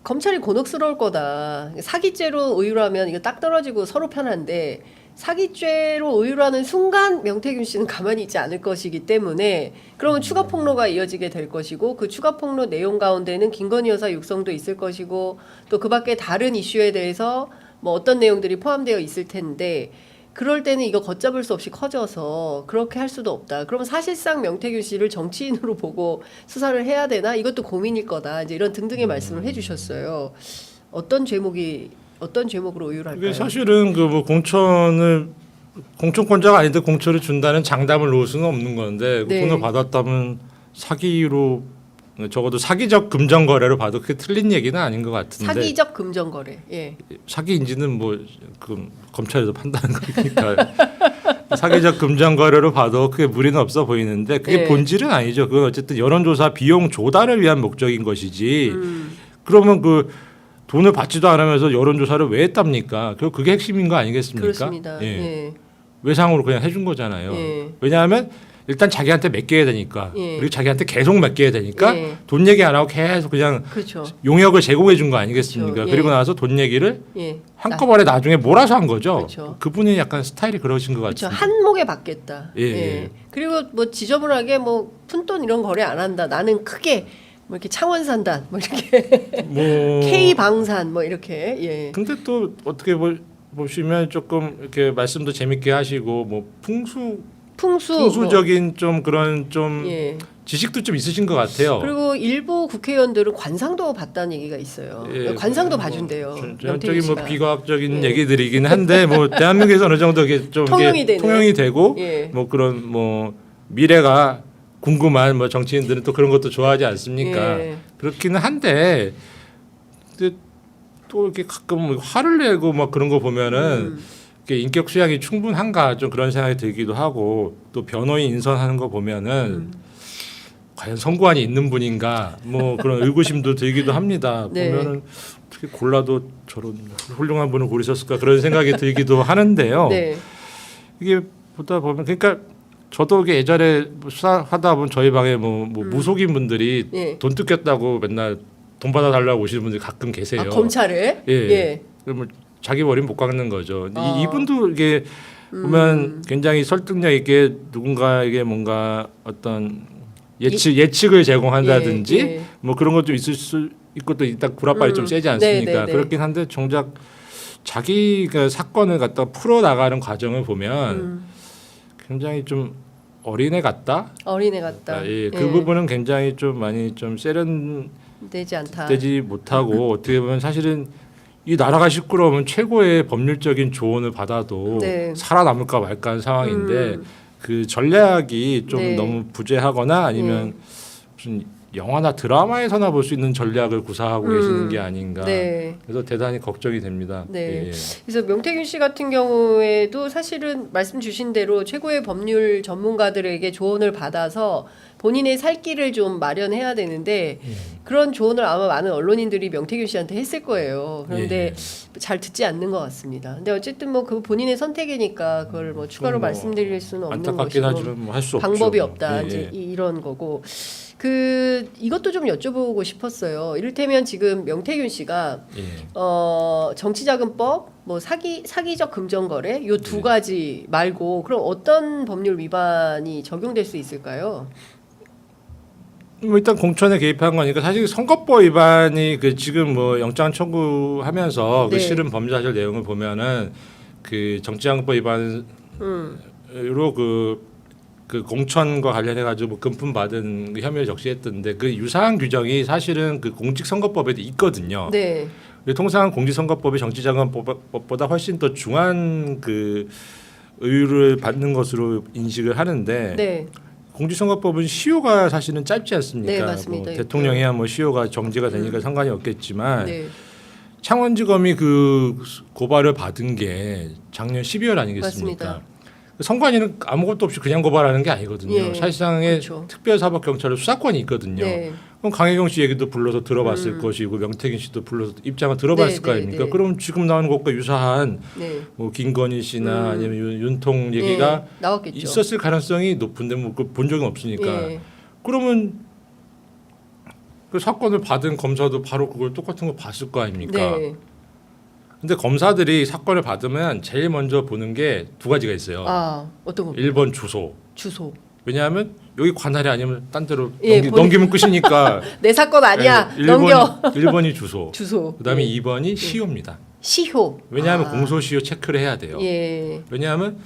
검찰이 곤혹스러울 거다. 사기죄로 의유하면 이거 딱 떨어지고 서로 편한데 사기죄로 의유하는 순간 명태균 씨는 가만히 있지 않을 것이기 때문에 그러면 추가 폭로가 이어지게 될 것이고 그 추가 폭로 내용 가운데는 김건희 여사 육성도 있을 것이고 또 그 밖에 다른 이슈에 대해서 뭐 어떤 내용들이 포함되어 있을 텐데 그럴 때는 이거 걷잡을 수 없이 커져서 그렇게 할 수도 없다. 그러면 사실상 명태균 씨를 정치인으로 보고 수사를 해야 되나? 이것도 고민일 거다. 이제 이런 등등의 말씀을 해주셨어요. 어떤 제목으로 의율할까요? 이게 사실은 그 뭐 공천권자가 아닌데 공천을 준다는 장담을 놓을 수는 없는 건데 네. 돈을 받았다면 사기로 적어도 사기적 금전 거래로 봐도 그게 틀린 얘기는 아닌 것 같은데 사기적 금전 거래. 예. 사기인지는 뭐 그 검찰에서 판단한 거니까 사기적 금전 거래로 봐도 그게 무리는 없어 보이는데 그게 예. 본질은 아니죠. 그건 어쨌든 여론조사 비용 조달을 위한 목적인 것이지. 그러면 그 돈을 받지도 않으면서 여론조사를 왜 했답니까? 그게 핵심인 거 아니겠습니까? 그렇습니다. 예. 예. 외상으로 그냥 해준 거잖아요. 예. 왜냐하면 일단 자기한테 맡겨야 되니까 예. 그리고 자기한테 계속 맡겨야 되니까 예. 돈 얘기 안 하고 계속 그냥 그렇죠. 용역을 제공해 준 거 아니겠습니까? 그렇죠. 예. 그리고 나서 돈 얘기를 예. 한꺼번에 나중에 몰아서 한 거죠. 그렇죠. 그분이 약간 스타일이 그러신 것 그렇죠. 같습니다. 한목에 받겠다. 예. 그리고 뭐 지저분하게 뭐 푼돈 이런 거래 안 한다. 나는 크게 뭐 이렇게 창원산단 뭐 이렇게 뭐 K 방산 뭐 이렇게 예. 근데 또 어떻게 보시면 조금 이렇게 말씀도 재밌게 하시고 뭐 풍수적인 좀 그런 좀 예. 지식도 좀 있으신 것 같아요. 그리고 일부 국회의원들은 관상도 봤다는 얘기가 있어요. 예, 관상도 뭐 봐준대요. 전적인 뭐 비과학적인 예. 얘기들이긴 한데 뭐 대한민국에서 어느 정도 이게 좀 통용이 되는. 통용이 되고 예. 뭐 그런 뭐 미래가 궁금한 뭐 정치인들은 또 그런 것도 좋아하지 않습니까? 예. 그렇기는 한데 근데 또 이렇게 가끔 뭐 화를 내고 막 그런 거 보면은 이게 인격 수양이 충분한가 좀 그런 생각이 들기도 하고 또 변호인 인선하는 거 보면은 과연 선고안이 있는 분인가 뭐 그런 의구심도 들기도 합니다. 네. 보면은 어떻게 골라도 저런 훌륭한 분을 고르셨을까 그런 생각이 들기도 하는데요. 네. 이게 보다 보면 그러니까 저도 이게 예전에 수사하다 보면 저희 방에 뭐 무속인 분들이 예. 돈 뜯겼다고 맨날 돈 받아달라고 오시는 분들이 가끔 계세요. 아, 검찰에? 예. 그러면 자기 머리 못 깎는 거죠. 아. 이분도 이게 보면 굉장히 설득력 있게 누군가에게 뭔가 어떤 예측을 제공한다든지 예. 뭐 그런 것도 있을 수 있고 또 일단 구라빨이 좀 세지 않습니까? 네, 네, 네. 그렇긴 한데 정작 자기가 사건을 갖다 풀어 나가는 과정을 보면 굉장히 좀 어린애 같다. 어린애 같다. 예, 그 부분은 굉장히 좀 많이 좀 되지 않다. 세련되지 못하고 어떻게 보면 사실은 이 나라가 시끄러우면 최고의 법률적인 조언을 받아도 네. 살아남을까 말까 하는 상황인데 그 전략이 좀 네. 너무 부재하거나 아니면 무슨 영화나 드라마에서나 볼 수 있는 전략을 구사하고 계시는 게 아닌가. 네. 그래서 대단히 걱정이 됩니다. 네. 예. 그래서 명태균 씨 같은 경우에도 사실은 말씀 주신 대로 최고의 법률 전문가들에게 조언을 받아서 본인의 살 길을 좀 마련해야 되는데 그런 조언을 아마 많은 언론인들이 명태균 씨한테 했을 거예요. 그런데 잘 듣지 않는 것 같습니다. 근데 어쨌든 뭐 그 본인의 선택이니까 그걸 뭐 추가로 뭐 말씀드릴 수는 없는 안타깝긴 것이고 하지만 뭐 할 수 없죠. 방법이 없다. 예, 이제 예. 이런 거고. 이것도 좀 여쭤보고 싶었어요. 이를테면 지금 명태균 씨가 예. 정치자금법, 뭐 사기적 금전거래 요 두 가지 말고 그럼 어떤 법률 위반이 적용될 수 있을까요? 뭐 일단 공천에 개입한 거니까 사실 선거법 위반이 그 지금 뭐 영장 청구하면서 네. 그 실은 범죄 사실 내용을 보면은 그 정치자금법 위반으로 그 공천과 관련해 가지고 뭐 금품 받은 그 혐의를 적시했던데 그 유사한 규정이 사실은 그 공직선거법에도 있거든요. 네. 근데 통상 공직선거법이 정치자금법보다 훨씬 더 중한 그 의유를 받는 것으로 인식을 하는데 네. 공직선거법은 시효가 사실은 짧지 않습니까? 네, 맞습니다. 뭐 대통령이야 뭐 시효가 정지가 되니까 상관이 없겠지만 네. 창원지검이 그 고발을 받은 게 작년 12월 아니겠습니까? 맞습니다. 선관위는 아무것도 없이 그냥 고발하는 게 아니거든요. 예, 사실상의 그렇죠. 특별사법경찰의 수사권이 있거든요. 네. 그럼 강혜경 씨 얘기도 불러서 들어봤을 것이고 명태균 씨도 불러서 입장을 들어봤을 네, 거 네, 아닙니까? 네. 그럼 지금 나오는 것과 유사한 네. 뭐 김건희 씨나 아니면 윤통 얘기가 나왔겠죠. 있었을 가능성이 높은데 뭐 본 적은 없으니까. 예. 그러면 그 사건을 받은 검사도 바로 그걸 똑같은 거 봤을 거 아닙니까? 네. 근데 검사들이 사건을 받으면 제일 먼저 보는 게 두 가지가 있어요. 아, 어떤 거? 1번 주소. 주소. 왜냐하면 여기 관할이 아니면 딴 데로 예, 넘기면 끝이니까. 내 사건 아니야. 예, 넘겨. 1번이 주소. 주소. 그다음에 예. 2번이 시효입니다. 시효. 왜냐하면 공소시효 체크를 해야 돼요. 예. 왜냐하면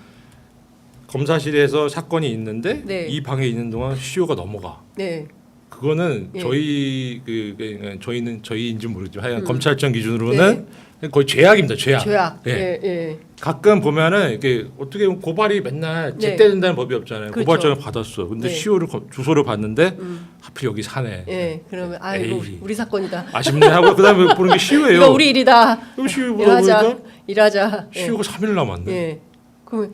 검사실에서 사건이 있는데 네. 이 방에 있는 동안 시효가 넘어가. 네. 그거는 예. 저희는 저희인지 모르지만 하여간 검찰청 기준으로는 거의 죄악입니다. 죄악. 죄악. 예. 예. 예. 가끔 보면은 이게 어떻게 보면 고발이 맨날 네. 제때된다는 법이 없잖아요. 그렇죠. 고발장을 받았어. 근데 네. 시효를 주소를 봤는데 하필 여기 사네. 예. 그러면 아이고 에이. 우리 사건이다. 아쉽네 하고 그다음에 보는 게 시효예요. 이거 우리 일이다. 그럼 시효 보다 일하자. 보니까 일하자. 예. 시효가 3일 남았네. 예. 그러면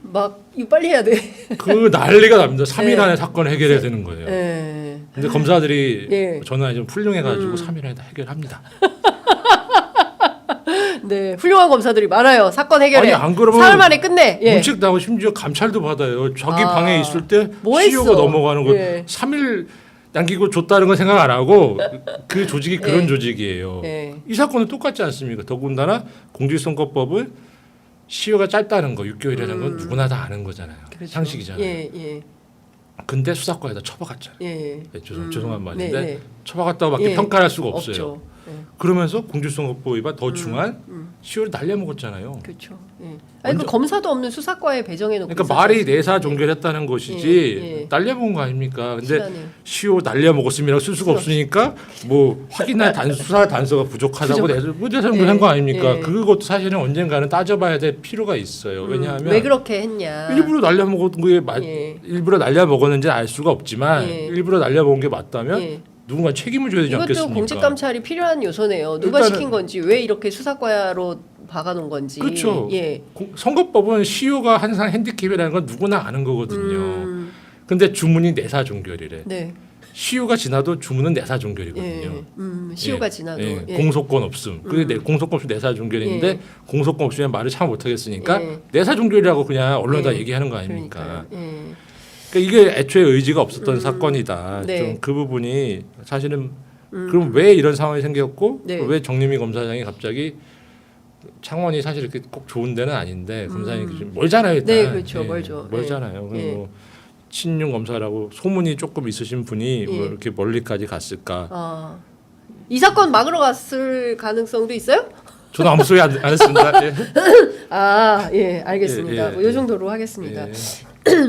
막 이거 빨리 해야 돼. 그 난리가 납니다. 3일 네. 안에 사건 해결해야 되는 거예요. 예. 근데 검사들이 예. 저는 좀 훌륭해가지고 3일 안에 다 해결합니다. 네, 훌륭한 검사들이 많아요. 사건 해결에. 아니, 안 그러면 사흘 만에 끝내. 예. 문책 나고 심지어 감찰도 받아요. 자기 아, 방에 있을 때 뭐 시효가 했어? 넘어가는 거 예. 3일 남기고 줬다는 건 생각 안 하고 그 조직이 그런 예. 조직이에요. 예. 이 사건은 똑같지 않습니까? 더군다나 공직선거법은 시효가 짧다는 거 6개월이라는 건 누구나 다 아는 거잖아요. 그렇죠. 상식이잖아요. 예, 예. 근데 수사권에다 처박았잖아요. 예. 네, 죄송한 말인데 네, 네. 처박았다고밖에 예. 평가할 수가 없어요. 없죠. 예. 그러면서 공직선거법 위반 더 중한 시효를 날려먹었잖아요. 그렇죠. 예. 아니 그 완전- 검사도 없는 수사과에 배정해 놓고 그러니까 말이 내사 종결했다는 것이지 예, 예. 날려먹은 거 아닙니까? 근데 시간을. 시효 날려먹었음이라고 쓸 수가 없으니까 뭐 확인할 수사 단서가 부족하다고 내세한 거 아닙니까? 예. 그것도 사실은 언젠가는 따져봐야 될 필요가 있어요. 왜냐하면 왜 그렇게 했냐. 일부러 날려먹은 게 예. 일부러 날려먹었는지 알 수가 없지만 예. 일부러 날려먹은 게 맞다면 예. 누군가 책임을 져야 되지 이것도 않겠습니까? 공직 감찰이 필요한 요소네요. 누가 일단은- 시킨 건지 왜 이렇게 수사과로 박아놓은 건지. 그렇죠. 예. 선거법은 시효가 항상 핸디캡이라는 건 누구나 아는 거거든요. 근데 주문이 내사 종결이래. 네. 시효가 지나도 주문은 내사 종결이거든요. 예. 시효가 예. 지나도. 예. 예. 공소권 없음. 그게 공소권 없이 내사 종결인데 예. 공소권 없으면 말을 참 못하겠으니까 예. 내사 종결이라고 그냥 언론에다 예. 얘기하는 거 아닙니까? 그러니까요. 예. 그러니까 이게 애초에 의지가 없었던 사건이다. 네. 좀 그 부분이 사실은 그럼 왜 이런 상황이 생겼고 네. 왜 정림희 검사장이 갑자기 창원이 사실 이렇게 꼭 좋은 데는 아닌데 검사장이 좀 멀잖아요. 일단. 네, 그렇죠. 멀죠. 멀잖아요. 예. 뭐 친윤 검사라고 소문이 조금 있으신 분이 뭐 예. 이렇게 멀리까지 갔을까? 아. 이 사건 막으러 갔을 가능성도 있어요? 저는 아무 소리 안 했습니다. 예. 아, 예, 알겠습니다. 예, 예, 뭐이 예. 정도로 하겠습니다. 예.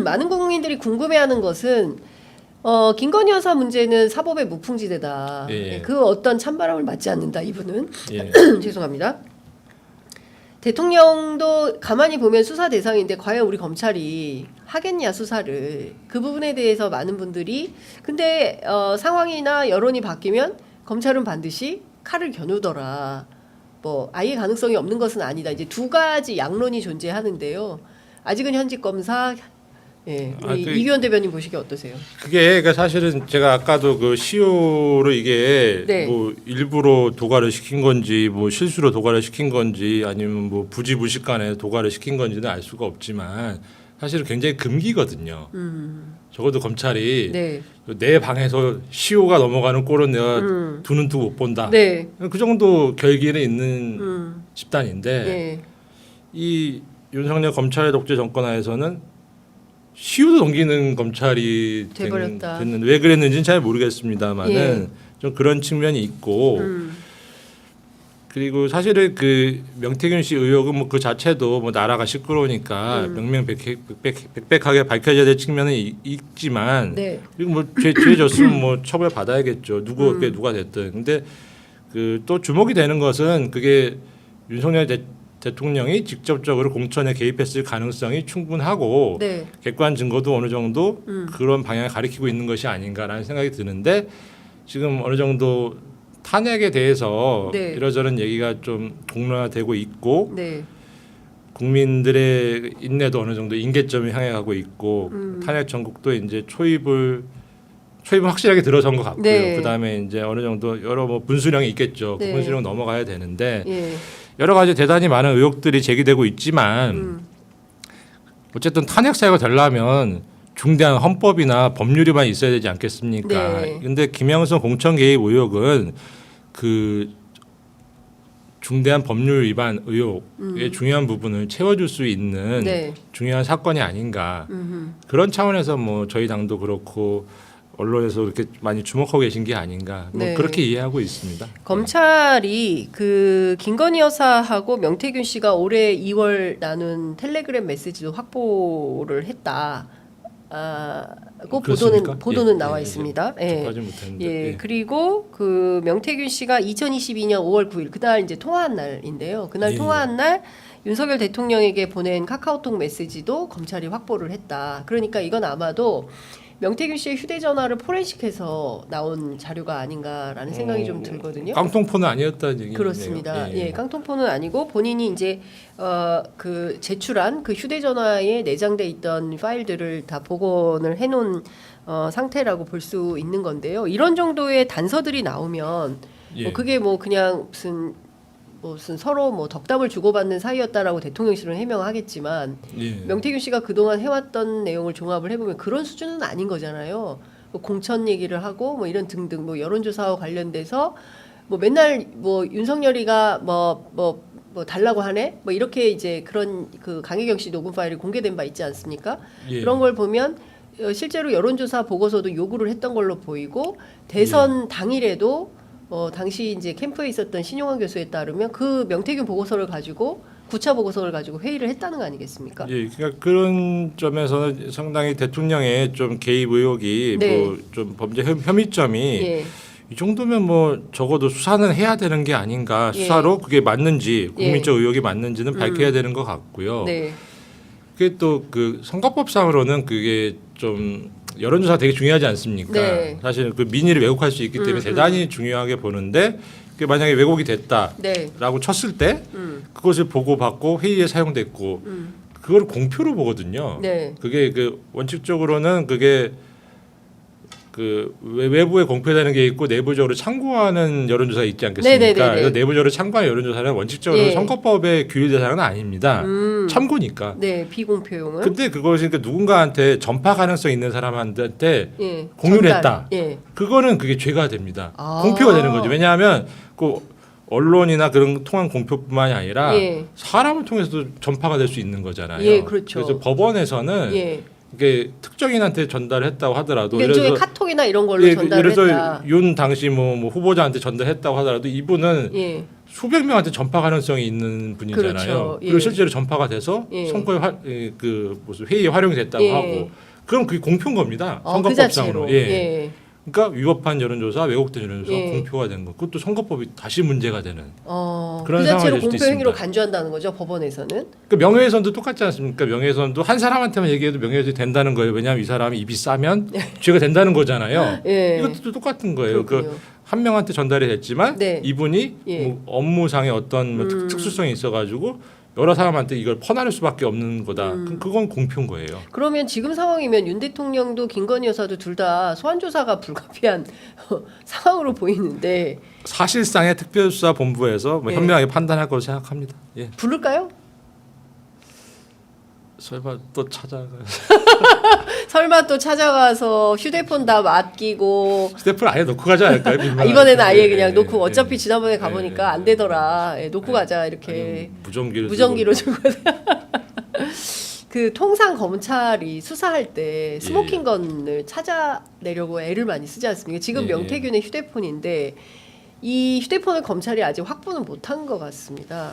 많은 국민들이 궁금해하는 것은 김건희 여사 문제는 사법의 무풍지대다. 예. 예, 그 어떤 찬바람을 맞지 않는다. 이분은 예. 죄송합니다. 대통령도 가만히 보면 수사 대상인데 과연 우리 검찰이 하겠냐 수사를 그 부분에 대해서 많은 분들이 근데 상황이나 여론이 바뀌면 검찰은 반드시 칼을 겨누더라. 뭐 아예 가능성이 없는 것은 아니다. 이제 두 가지 양론이 존재하는데요. 아직은 현직 검사 예, 우리 이규현 대변인 보시기 어떠세요? 그게 그러니까 사실은 제가 아까도 그 시효로 이게 네. 뭐 일부러 도발을 시킨 건지 뭐 실수로 도발을 시킨 건지 아니면 뭐 부지불식간에 도발을 시킨 건지는 알 수가 없지만 사실은 굉장히 금기거든요. 적어도 검찰이 네, 내 방에서 시효가 넘어가는 꼴은 내가 두 눈 뜨고 못 본다. 네, 그 정도 결기는 있는 집단인데 예, 이 윤석열 검찰 독재 정권 하에서는 시효도 넘기는 검찰이 돼버렸다. 됐는데 왜 그랬는지는 잘 모르겠습니다만은 예. 좀 그런 측면이 있고 그리고 사실은 그 명태균 씨 의혹은 뭐 그 자체도 뭐 나라가 시끄러우니까 명명백백하게 밝혀져야 될 측면은 있지만 네, 그리고 뭐 죄 졌으면 뭐 처벌 받아야겠죠. 누가 됐든. 근데 그 또 주목이 되는 것은 그게 윤석열 대통령이 직접적으로 공천에 개입했을 가능성이 충분하고 네, 객관 증거도 어느 정도 그런 방향을 가리키고 있는 것이 아닌가라는 생각이 드는데 지금 어느 정도 탄핵에 대해서 네. 이러저런 얘기가 좀 공론화되고 있고 네, 국민들의 인내도 어느 정도 임계점을 향해 가고 있고 탄핵 전국도 이제 초입은 확실하게 들어선 것 같고요. 네. 그다음에 이제 어느 정도 여러 뭐 분수령이 있겠죠. 네. 그 분수령 넘어가야 되는데 예, 여러 가지 대단히 많은 의혹들이 제기되고 있지만 어쨌든 탄핵 사유가 되려면 중대한 헌법이나 법률이만 있어야 되지 않겠습니까? 네. 근데 김영선 공천 개입 의혹은 그 중대한 법률 위반 의혹의 중요한 부분을 채워줄 수 있는 네, 중요한 사건이 아닌가 그런 차원에서 뭐 저희 당도 그렇고 언론에서 그렇게 많이 주목하고 계신 게 아닌가 뭐 네. 그렇게 이해하고 있습니다. 검찰이 그 김건희 여사하고 명태균 씨가 올해 2월 나눈 텔레그램 메시지도 확보를 했다. 고 그렇습니까? 보도는 예, 나와 예, 있습니다. 예. 예. 접하지 못했는데. 예. 예. 그리고 그 명태균 씨가 2022년 5월 9일 그날 이제 통화한 날인데요. 그날 예. 통화한 날 윤석열 대통령에게 보낸 카카오톡 메시지도 검찰이 확보를 했다. 그러니까 이건 아마도 명태균 씨의 휴대전화를 포렌식해서 나온 자료가 아닌가라는 생각이 좀 들거든요. 깡통폰은 아니었다는 얘기네요. 그렇습니다. 예, 깡통폰은 아니고 본인이 이제 그 제출한 그 휴대전화에 내장돼 있던 파일들을 다 복원을 해놓은 상태라고 볼 수 있는 건데요. 이런 정도의 단서들이 나오면 예. 뭐 그게 뭐 그냥 무슨 서로 뭐 덕담을 주고받는 사이였다라고 대통령실은 해명하겠지만 예. 명태균 씨가 그동안 해왔던 내용을 종합을 해보면 그런 수준은 아닌 거잖아요. 뭐 공천 얘기를 하고 뭐 이런 등등 뭐 여론조사와 관련돼서 뭐 맨날 뭐 윤석열이가 뭐 달라고 하네 뭐 이렇게 이제 그런 그 강혜경 씨 녹음 파일이 공개된 바 있지 않습니까? 예. 그런 걸 보면 실제로 여론조사 보고서도 요구를 했던 걸로 보이고 대선 당일에도 당시 이제 캠프에 있었던 신용환 교수에 따르면 그 명태균 보고서를 가지고 9차 보고서를 가지고 회의를 했다는 거 아니겠습니까? 예, 그러니까 그런 점에서는 상당히 대통령의 좀 개입 의혹이 네. 뭐 좀 범죄 혐의점이 예. 이 정도면 뭐 적어도 수사는 해야 되는 게 아닌가 예. 수사로 그게 맞는지 국민적 의혹이 맞는지는 밝혀야 되는 것 같고요. 네. 그게 또 그 선거법상으로는 그게 좀 여론조사 되게 중요하지 않습니까? 네. 사실 그 민의를 왜곡할 수 있기 때문에 대단히 중요하게 보는데 그게 만약에 왜곡이 됐다라고 네. 쳤을 때 그것을 보고받고 회의에 사용됐고 그걸 공표로 보거든요. 네. 그게 그 원칙적으로는 그게 그 외부에 공표되는 게 있고 내부적으로 참고하는 여론조사 있지 않겠습니까? 네네네네. 그래서 내부적으로 참고하는 여론조사는 원칙적으로 예. 선거법의 규율 대상은 아닙니다. 참고니까. 네, 비공표용은. 근데 그것이 그러니까 누군가한테 전파 가능성 있는 사람한테 예. 공유를 전달. 했다. 예. 그거는 그게 죄가 됩니다. 아. 공표가 되는 거죠. 왜냐하면 그 언론이나 그런 통한 공표뿐만이 아니라 예. 사람을 통해서도 전파가 될 수 있는 거잖아요. 예, 그렇죠. 그래서 법원에서는 예. 이게 특정인한테 전달했다고 하더라도 그러니까 일종의 카톡이나 이런 걸로 예, 전달을 예를 했다. 들어서 윤 당시 뭐 후보자한테 전달했다고 하더라도 이분은 예. 수백 명한테 전파 가능성이 있는 분이잖아요. 그렇죠. 예. 그리고 실제로 전파가 돼서 예. 선거에 그 무슨 회의에 활용됐다고 예. 하고 그럼 그게 공표인 겁니다. 그 선거법상으로. 자체로. 예. 예. 그러니까 위법한 여론조사, 왜곡된 여론조사 예. 공표가 된 거. 그것도 선거법이 다시 문제가 되는. 그 그런 자체로 상황이 될 수도 공표 행위로 있습니다. 간주한다는 거죠 법원에서는. 그러니까 명예훼손도 똑같지 않습니까? 명예훼손도 한 사람한테만 얘기해도 명예훼손이 된다는 거예요. 왜냐하면 이 사람이 입이 싸면 죄가 된다는 거잖아요. 예. 이것도 똑같은 거예요. 그렇군요. 한 명한테 전달이 됐지만 네. 이분이 예. 뭐 업무상의 어떤 뭐 특수성이 있어가지고 여러 사람한테 이걸 퍼나를 수밖에 없는 거다. 그럼 그건 공표인 거예요. 그러면 지금 상황이면 윤 대통령도 김건희 여사도 둘 다 소환 조사가 불가피한 상황으로 보이는데 사실상의 특별수사본부에서 뭐 예. 현명하게 판단할 거로 생각합니다. 예. 부를까요? 설마 또 찾아가. 설마 또 찾아가서 휴대폰 다 맡기고 휴대폰 아예 놓고 가지 않을까요? 이번에는 아예 예, 그냥 예, 놓고 예. 어차피 지난번에 가보니까 예, 안 되더라. 예, 놓고 가자 이렇게 아니면 무전기를 무전기로 주고 그 통상 검찰이 수사할 때 스모킹 건을 찾아내려고 애를 많이 쓰지 않습니까? 지금 예, 명태균의 휴대폰인데 이 휴대폰을 검찰이 아직 확보는 못한 것 같습니다.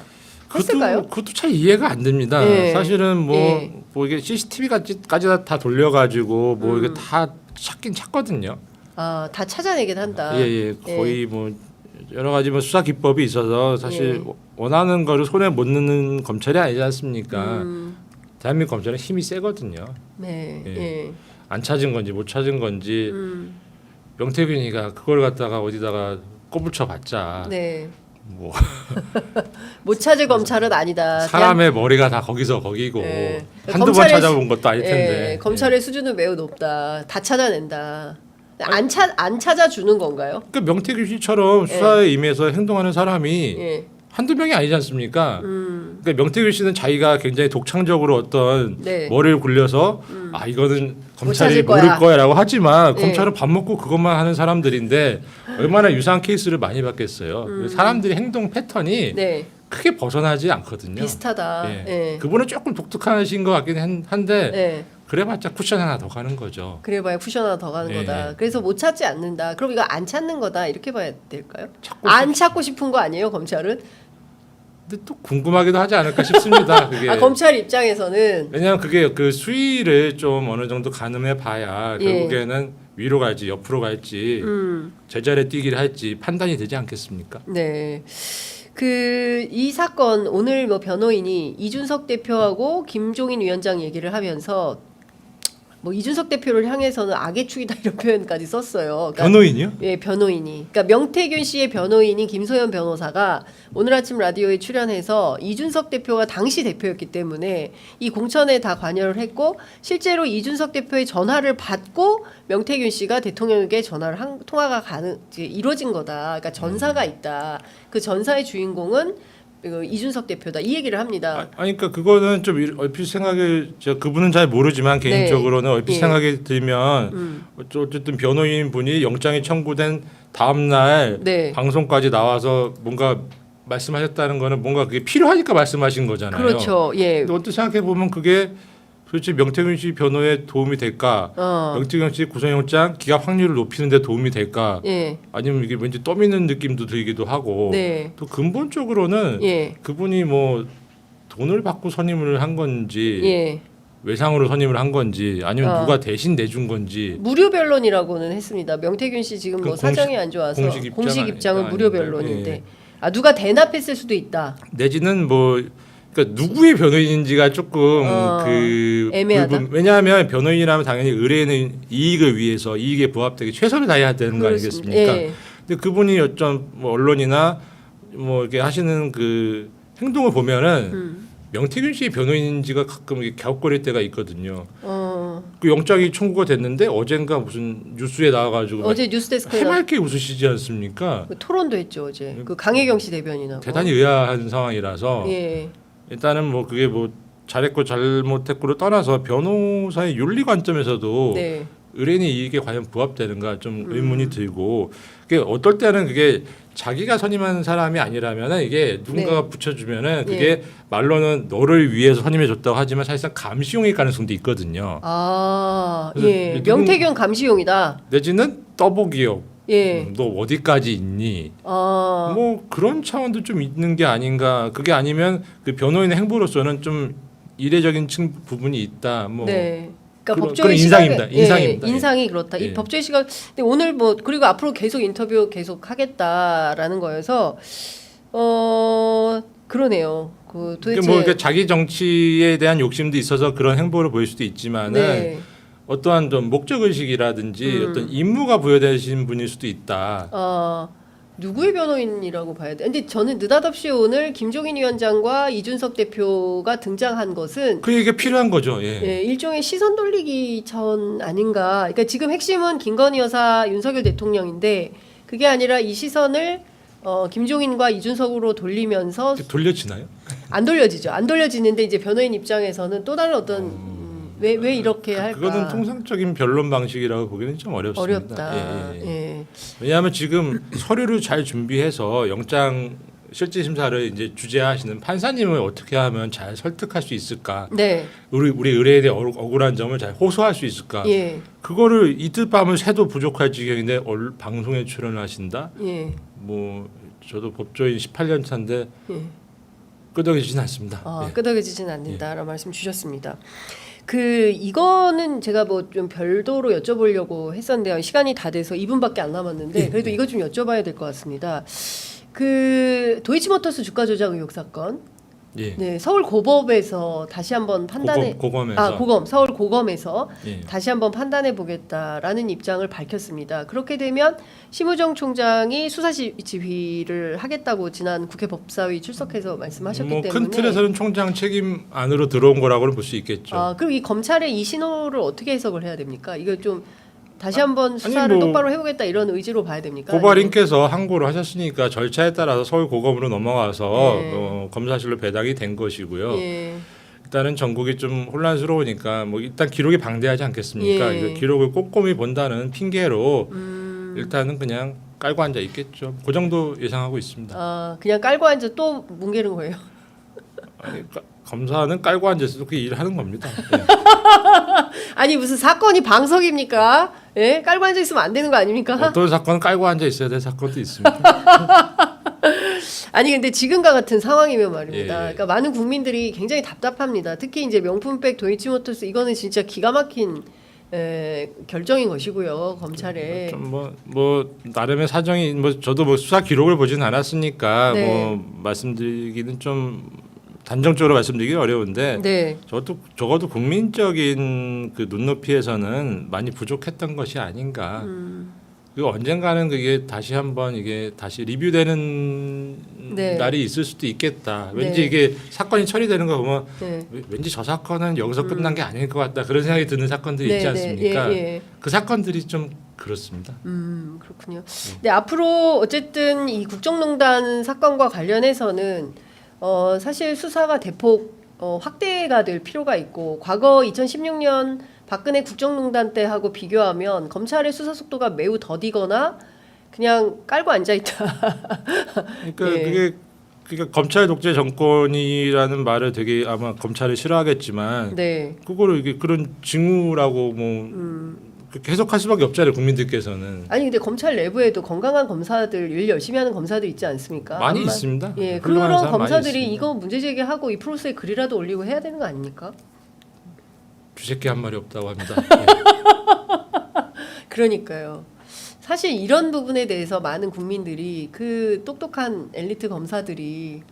했을까요? 그것도 참 이해가 안 됩니다. 예. 사실은 뭐, 예. 뭐 이게 CCTV까지 다 돌려가지고 뭐 이게 다 찾긴 찾거든요. 다 찾아내긴 한다. 예, 거의 뭐 여러 가지 뭐 수사 기법이 있어서 사실 원하는 거를 손에 못 넣는 검찰이 아니지 않습니까? 대한민국 검찰은 힘이 세거든요. 네. 예. 예. 안 찾은 건지 못 찾은 건지 명태균이가 그걸 갖다가 어디다가 꼬불쳐봤자 네. 뭐 못 찾을 검찰은 아니다. 사람의 머리가 다 거기서 거기고 예. 한두 번 찾아본 것도 아닐 텐데. 예, 검찰의 수준은 매우 높다. 다 찾아낸다. 안 찾아주는 건가요? 그 명태균 씨처럼 수사에 임해서 행동하는 사람이 예. 한두 명이 아니지 않습니까? 그러니까 명태균 씨는 자기가 굉장히 독창적으로 어떤 네. 머리를 굴려서 이거는 검찰이 찾을 거야. 모를 거야라고 하지만 네. 검찰은 밥 먹고 그것만 하는 사람들인데 얼마나 유사한 케이스를 많이 봤겠어요. 사람들의 행동 패턴이 네. 크게 벗어나지 않거든요. 비슷하다. 예. 예. 그분은 조금 독특하신 것 같긴 한데 예. 그래봤자 쿠션 하나 더 가는 거죠. 그래봐야 쿠션 하나 더 가는 예, 거다. 예. 그래서 못 찾지 않는다. 그럼 이거 안 찾는 거다 이렇게 봐야 될까요? 찾고 안 찾고 싶은 거 아니에요 검찰은? 근데 또 궁금하기도 하지 않을까 싶습니다. 그게. 검찰 입장에서는 왜냐하면 그게 그 수위를 좀 어느 정도 가늠해 봐야 예. 결국에는 위로 갈지 옆으로 갈지 제자리에 뛰기를 할지 판단이 되지 않겠습니까? 네. 이 사건 오늘 뭐 변호인이 이준석 대표하고 김종인 위원장 얘기를 하면서 뭐 이준석 대표를 향해서는 악의 축이다 이런 표현까지 썼어요. 그러니까 변호인이요? 예, 변호인이. 그러니까 명태균 씨의 변호인인 김소연 변호사가 오늘 아침 라디오에 출연해서 이준석 대표가 당시 대표였기 때문에 이 공천에 다 관여를 했고 실제로 이준석 대표의 전화를 받고 명태균 씨가 대통령에게 전화를 통화가 이루어진 거다. 그러니까 전사가 있다. 그 전사의 주인공은 이준석 대표다. 이 얘기를 합니다. 아니 그러니까 그거는 좀 얼핏 생각이 제가 그분은 잘 모르지만 개인적으로는 얼핏 예. 생각이 들면 어쨌든 변호인 분이 영장이 청구된 다음 날 네. 방송까지 나와서 뭔가 말씀하셨다는 거는 뭔가 그게 필요하니까 말씀하신 거잖아요. 그렇죠. 예. 근데 어떻게 생각해 보면 그게 도대체 명태균 씨 변호에 도움이 될까? 명태균 씨 구속영장 기각 확률을 높이는 데 도움이 될까? 예. 아니면 이게 왠지 떠미는 느낌도 들기도 하고 네. 또 근본적으로는 예. 그분이 뭐 돈을 받고 선임을 한 건지 예. 외상으로 선임을 한 건지 아니면 어. 누가 대신 내준 건지 무료 변론이라고는 했습니다. 명태균 씨 지금 뭐 그 사정이 안 좋아서 공식 입장은 아닌가요? 무료 변론인데 예. 누가 대납했을 수도 있다. 내지는 뭐 그러니까 누구의 변호인인지가 조금 그 애매하다. 왜냐하면 변호인이라면 당연히 의뢰인의 이익을 위해서 이익에 부합되게 최선을 다해야 되는 거 그렇습니다. 아니겠습니까? 예. 근데 그분이 어떤 뭐 언론이나 뭐 이렇게 하시는 그 행동을 보면은 명태균 씨의 변호인인지가 가끔 이렇게 갸웃거릴 때가 있거든요. 그 영장이 청구가 됐는데 어젠가 무슨 뉴스에 나와가지고 어제 뉴스데스크에 해맑게 웃으시지 않습니까? 토론도 했죠 어제. 그 강혜경 씨 대변인하고. 대단히 의아한 상황이라서 예. 일단은 뭐 그게 뭐 잘했고 잘못했고를 떠나서 변호사의 윤리 관점에서도 네. 의뢰인의 이익에 과연 부합되는가 좀 의문이 들고 그게 어떨 때는 그게 자기가 선임한 사람이 아니라면은 이게 누군가가 네. 붙여주면은 그게 말로는 너를 위해서 선임해줬다고 하지만 사실상 감시용일 가능성도 있거든요. 예. 명태균 감시용이다. 내지는 떠보기용. 예. 너 어디까지 있니? 뭐 그런 차원도 좀 있는 게 아닌가. 그게 아니면 그 변호인의 행보로서는 좀 이례적인 부분이 있다. 뭐 네. 그러니까 그런 법조의 인상입니다. 시각에- 인상입니다. 예, 인상이 그렇다. 예. 이 법조의 시각. 근데 오늘 뭐 그리고 앞으로 계속 인터뷰 계속 하겠다라는 거여서 그러네요. 그 도대체 뭐 그러니까 자기 정치에 대한 욕심도 있어서 그런 행보를 보일 수도 있지만은 네. 어떠한 좀 목적 의식이라든지 어떤 임무가 부여되신 분일 수도 있다. 누구의 변호인이라고 봐야 돼? 근데 저는 느닷없이 오늘 김종인 위원장과 이준석 대표가 등장한 것은 그 얘기가 필요한 거죠. 예. 예, 일종의 시선 돌리기 전 아닌가. 그러니까 지금 핵심은 김건희 여사, 윤석열 대통령인데 그게 아니라 이 시선을 김종인과 이준석으로 돌리면서 돌려지나요? 안 돌려지죠. 안 돌려지는데 이제 변호인 입장에서는 또 다른 어떤 왜 이렇게 할까? 그거는 통상적인 변론 방식이라고 보기는 좀 어렵습니다. 어렵다. 예. 예. 왜냐하면 지금 서류를 잘 준비해서 영장 실질 심사를 이제 주재하시는 판사님을 어떻게 하면 잘 설득할 수 있을까? 네. 우리 의뢰인의 억울한 점을 잘 호소할 수 있을까? 예. 그거를 이틀 밤을 새도 부족할 지경인데 방송에 출연하신다? 예. 뭐 저도 법조인 18년 차인데 예. 끄덕이지는 않습니다. 예. 끄덕여지진 않는다라는 말씀 주셨습니다. 이거는 제가 뭐 좀 별도로 여쭤보려고 했었는데요. 시간이 다 돼서 2분밖에 안 남았는데 그래도 이거 좀 여쭤봐야 될 것 같습니다. 도이치모터스 주가 조작 의혹 사건. 예. 네, 서울 고법에서 다시 한번 판단해 고검에서 서울 고검에서 예. 다시 한번 판단해 보겠다라는 입장을 밝혔습니다. 그렇게 되면 심우정 총장이 수사 지휘를 하겠다고 지난 국회 법사위 출석해서 말씀하셨기 뭐 때문에 큰 틀에서는 총장 책임 안으로 들어온 거라고는 볼 수 있겠죠. 그럼 이 검찰의 이 신호를 어떻게 해석을 해야 됩니까? 이거 좀 다시 한번 수사를 뭐 똑바로 해보겠다 이런 의지로 봐야 됩니까? 고발인께서 항고를 하셨으니까 절차에 따라서 서울 고검으로 넘어가서 예. 검사실로 배당이 된 것이고요. 예. 일단은 전국이 좀 혼란스러우니까 뭐 일단 기록이 방대하지 않겠습니까? 예. 이거 기록을 꼼꼼히 본다는 핑계로 일단은 그냥 깔고 앉아 있겠죠. 그 정도 예상하고 있습니다. 그냥 깔고 앉아 또 뭉개는 거예요. 아니, 검사는 깔고 앉아서 그렇게 일을 하는 겁니다. 네. 아니 무슨 사건이 방석입니까? 예? 깔고 앉아 있으면 안 되는 거 아닙니까? 어떤 사건은 깔고 앉아 있어야 될 사건도 있습니다. 아니 근데 지금과 같은 상황이면 말입니다. 예. 그러니까 많은 국민들이 굉장히 답답합니다. 특히 이제 명품백 도이치모터스 이거는 진짜 기가 막힌 결정인 것이고요. 검찰의 좀 뭐 나름의 사정이 뭐 저도 뭐 수사 기록을 보진 않았으니까 네. 뭐 말씀드리기는 좀 단정적으로 말씀드리기 어려운데 네. 적어도 국민적인 그 눈높이에서는 많이 부족했던 것이 아닌가. 그리고 언젠가는 그게 다시 한번 이게 다시 리뷰되는 네. 날이 있을 수도 있겠다. 왠지 네. 이게 사건이 처리되는 거 보면 네. 왠지 저 사건은 여기서 끝난 게 아닐 것 같다. 그런 생각이 드는 사건들이 있지 네, 않습니까? 네, 예, 예. 그 사건들이 좀 그렇습니다. 그렇군요. 근데 앞으로 어쨌든 이 국정농단 사건과 관련해서는 사실 수사가 대폭 확대가 될 필요가 있고 과거 2016년 박근혜 국정농단 때하고 비교하면 검찰의 수사 속도가 매우 더디거나 그냥 깔고 앉아 있다. 그러니까 예. 그게 그러니까 검찰 독재 정권이라는 말을 되게 아마 검찰이 싫어하겠지만 네. 그거를 이게 그런 징후라고 뭐 그렇게 해석할 수밖에 없잖아요 국민들께서는. 아니 근데 검찰 내부에도 건강한 검사들 일 열심히 하는 검사들 있지 않습니까? 많이 암만- 있습니다. 예, 훌륭한 그런 사람 많이 검사들이 있습니다. 이거 문제 제기하고 이 프로세스에 글이라도 올리고 해야 되는 거 아닙니까? 주새끼 한 말이 없다고 합니다. 그러니까요. 사실 이런 부분에 대해서 많은 국민들이 그 똑똑한 엘리트 검사들이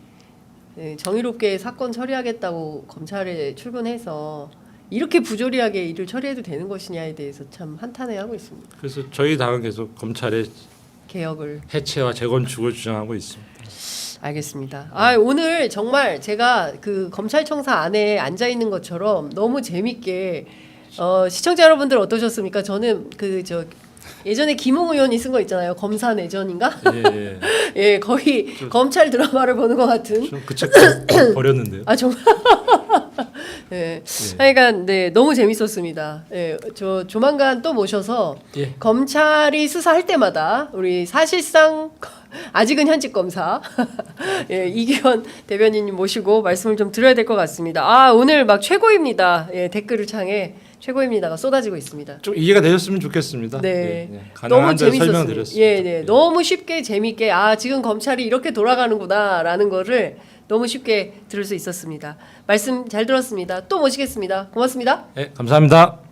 정의롭게 사건 처리하겠다고 검찰에 출근해서 이렇게 부조리하게 일을 처리해도 되는 것이냐에 대해서 참 한탄해하고 있습니다. 그래서 저희 당은 계속 검찰의 개혁을. 해체와 재건축을 주장하고 있습니다. 알겠습니다. 오늘 정말 제가 그 검찰청사 안에 앉아 있는 것처럼 너무 재밌게 시청자 여러분들 어떠셨습니까? 저는 예전에 김웅 의원이 쓴 거 있잖아요. 검사 내전인가? 예, 예, 거의 검찰 드라마를 보는 것 같은. 좀 그 책 버렸는데요. 정말. 네. 하여간 네 너무 재밌었습니다. 예, 저 조만간 또 모셔서 예. 검찰이 수사할 때마다 우리 사실상 아직은 현직 검사 예, 이기현 대변인님 모시고 말씀을 좀 드려야 될 것 같습니다. 오늘 막 최고입니다. 예, 댓글을 창에 최고입니다가 쏟아지고 있습니다. 좀 이해가 되셨으면 좋겠습니다. 네, 예, 너무 가능한 대로 재밌었습니다. 설명드렸습니다. 예, 네, 너무 쉽게 재밌게 지금 검찰이 이렇게 돌아가는구나라는 거를 너무 쉽게 들을 수 있었습니다. 말씀 잘 들었습니다. 또 모시겠습니다. 고맙습니다. 예, 감사합니다.